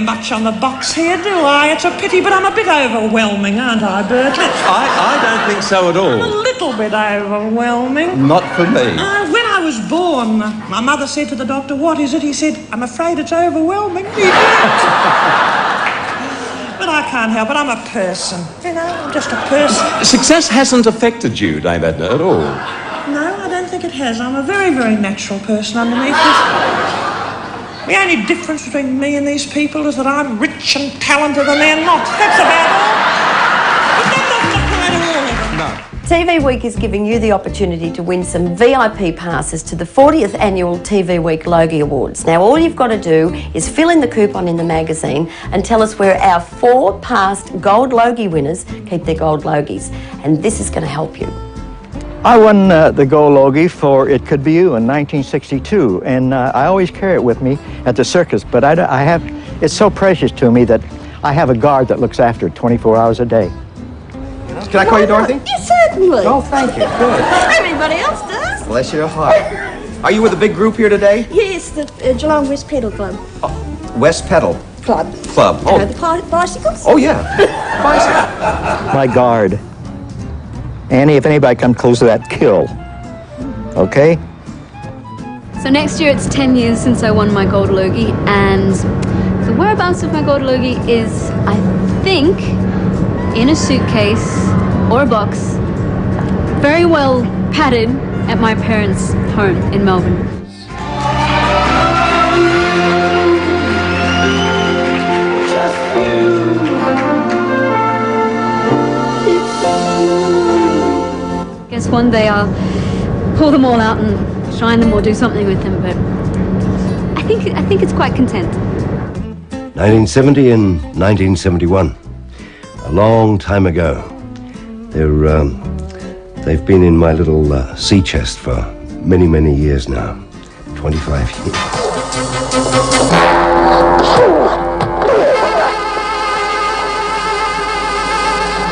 Much on the box here, do I? It's a pity, but I'm a bit overwhelming, aren't I, Bert? I don't think so at all. I'm a little bit overwhelming. Not for me. When I was born, my mother said to the doctor, "What is it?" He said, "I'm afraid it's overwhelming." But I can't help it. I'm a person. I'm just a person. Success hasn't affected you, Dame Edna, at all. No, I don't think it has. I'm a very, very natural person underneath this. The only difference between me and these people is that I'm rich and talented and they're not. That's about all. But that doesn't apply to all of them. No. TV Week is giving you the opportunity to win some VIP passes to the 40th Annual TV Week Logie Awards. Now, all you've got to do is fill in the coupon in the magazine and tell us where our 4 past gold Logie winners keep their gold Logies. And this is going to help you. I won the gold Logie for It Could Be You in 1962, and I always carry it with me at the circus, but it's so precious to me that I have a guard that looks after it 24 hours a day. Can I call you Dorothy? Yes, certainly. Oh, thank you. Good. Everybody else does. Bless your heart. Are you with a big group here today? Yes, the Geelong West Pedal Club. West Pedal Club. Club. You know, the bicycles? Oh, yeah. Bicycle. My guard. Annie, if anybody comes close to that, kill. Okay? So next year it's 10 years since I won my gold Logie, and the whereabouts of my gold Logie is, I think, in a suitcase or a box, very well padded at my parents' home in Melbourne. Guess one day I'll pull them all out and shine them or do something with them, but I think it's quite content. 1970 and 1971. A long time ago. They've been in my little sea chest for many, many years now. 25 years.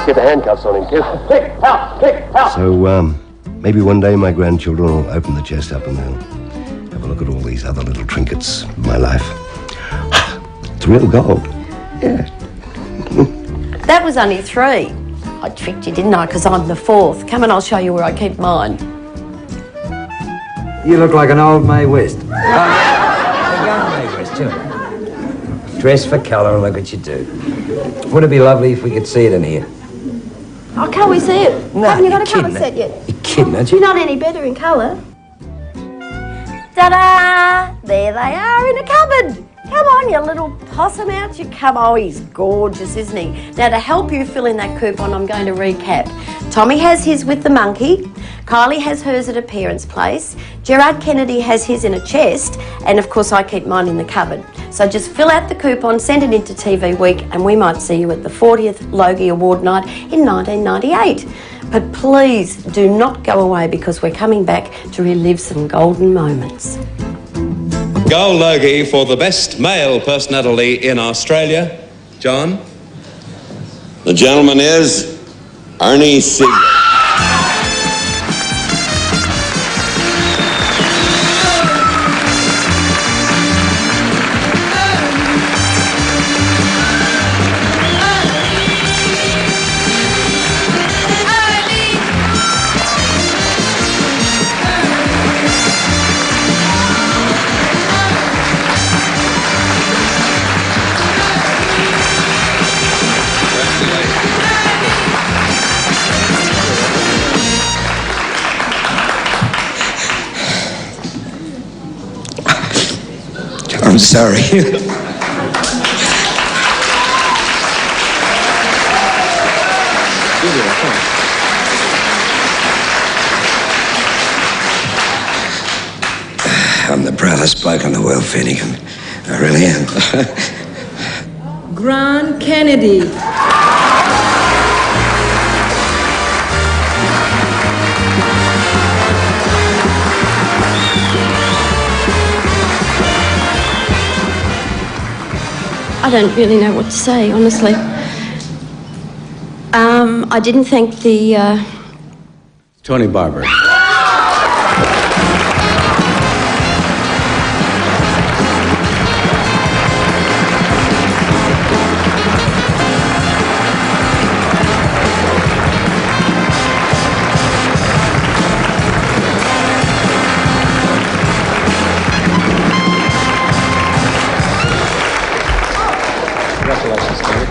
Get the handcuffs on him, kid. Pick, help, pick, help. So, maybe one day my grandchildren will open the chest up and they'll have a look at all these other little trinkets in my life. It's real gold. Yeah. That was only 3. I tricked you, didn't I? Because I'm the 4th. Come and I'll show you where I keep mine. You look like an old Mae West. A young Mae West, too. Dress for colour and look what you do. Would it be lovely if we could see it in here? Oh, can't we see it? No, Haven't you got a you're colour kidding, set yet? You're kidding, aren't you? You're not any better in colour. Ta-da! There they are in a cupboard. Come on, you little possum out. You come. Oh, he's gorgeous, isn't he? Now, to help you fill in that coupon, I'm going to recap. Tommy has his with the monkey. Kylie has hers at a parent's place. Gerard Kennedy has his in a chest. And, of course, I keep mine in the cupboard. So just fill out the coupon, send it into TV Week, and we might see you at the 40th Logie Award night in 1998. But please do not go away because we're coming back to relive some golden moments. Gold Logie for the best male personality in Australia. John? The gentleman is Ernie Segal. I'm sorry. I'm the proudest bloke in the world, Finnegan. I really am. Grant Kennedy. I don't really know what to say, honestly. I didn't think the... Tony Barber. Congratulations, Tony.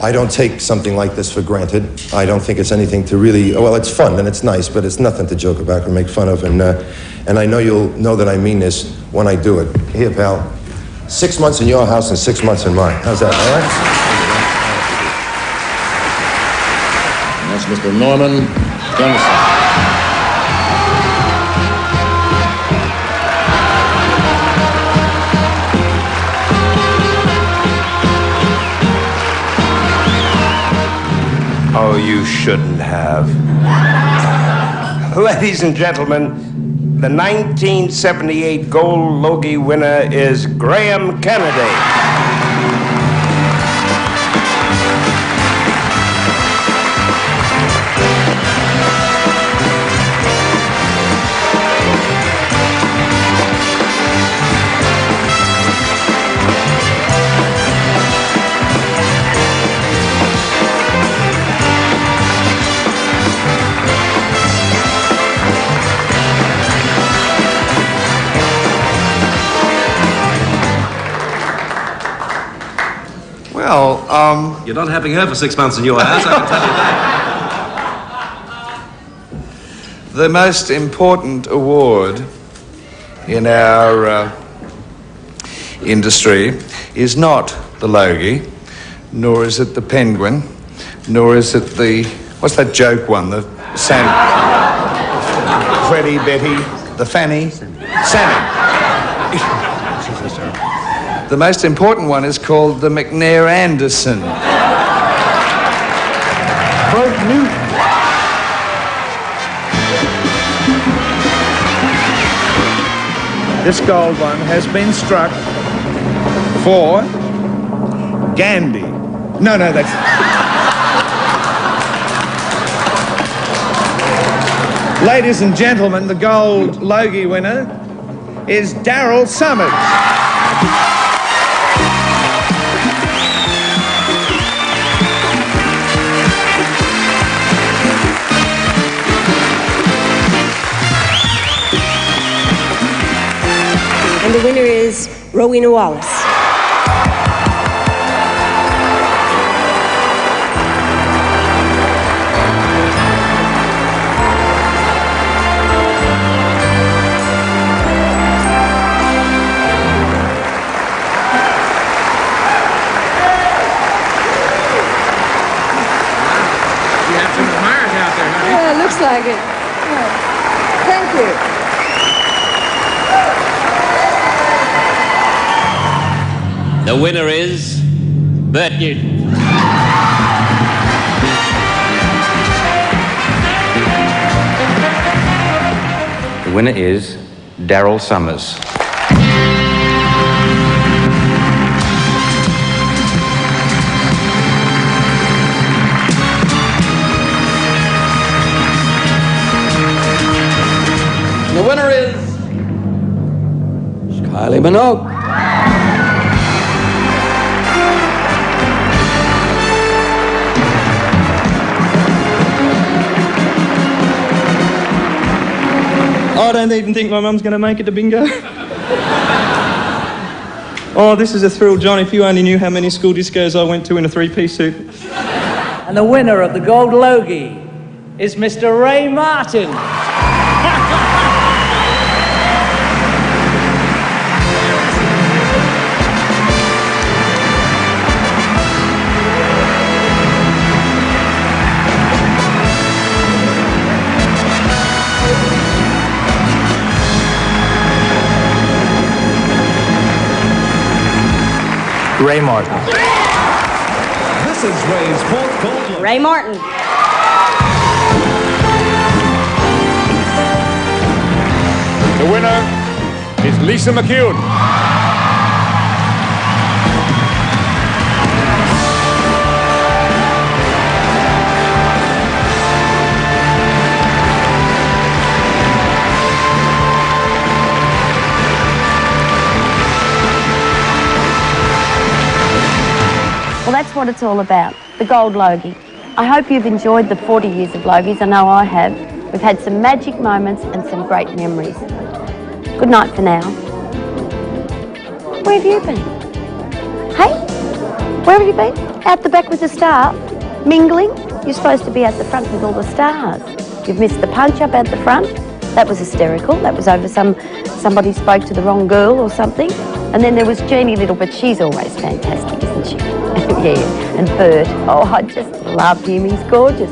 I don't take something like this for granted. I don't think it's anything to really, well, it's fun and it's nice, but it's nothing to joke about or make fun of. And I know you'll know that I mean this when I do it. Here, pal, 6 months in your house and 6 months in mine. How's that, all right? And that's Mr. Norman Johnson. Oh, you shouldn't have. Ladies and gentlemen, the 1978 Gold Logie winner is Graham Kennedy. Well, you're not having her for 6 months in your house, I can tell you that. The most important award in our industry is not the Logie, nor is it the Penguin, nor is it the... What's that joke one? The Freddie, Betty, the Fanny? Sammy. The most important one is called the McNair Anderson. This gold one has been struck for Gandhi. No, that's... Ladies and gentlemen, the gold Logie winner is Darryl Summers. And the winner is Rowena Wallace. You have some admirers out there, honey. Yeah, looks like it. Yeah. Thank you. The winner is Bert Newton. The winner is Darryl Summers. The winner is Kylie Minogue. I don't even think my mum's going to make it to bingo. Oh, this is a thrill, John. If you only knew how many school discos I went to in a three-piece suit. And the winner of the Gold Logie is Mr. Ray Martin. Ray Martin. This is Ray's fourth gold. Ray Martin. The winner is Lisa McCune. Well, that's what it's all about, the Gold Logie. I hope you've enjoyed the 40 years of Logies. I know I have. We've had some magic moments and some great memories. Good night for now. Where have you been? Hey? Where have you been? Out the back with the staff? Mingling? You're supposed to be at the front with all the stars. You've missed the punch-up at the front. That was hysterical. That was over somebody spoke to the wrong girl or something. And then there was Jeannie Little, but she's always fantastic, isn't she? Yeah, and Bert. Oh, I just love him. He's gorgeous.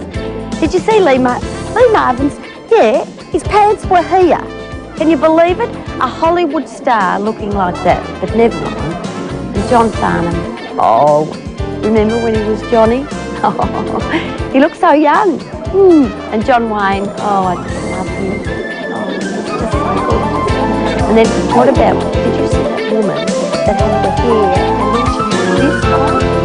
Did you see Lee Marvin's? Yeah, his pants were here. Can you believe it? A Hollywood star looking like that, but never mind. And John Farnham. Oh, remember when he was Johnny? Oh, he looks so young. And John Wayne, oh, I just love him. Oh, he's just so gorgeous. And then what about, did you see that woman that had the hair and then she had this on?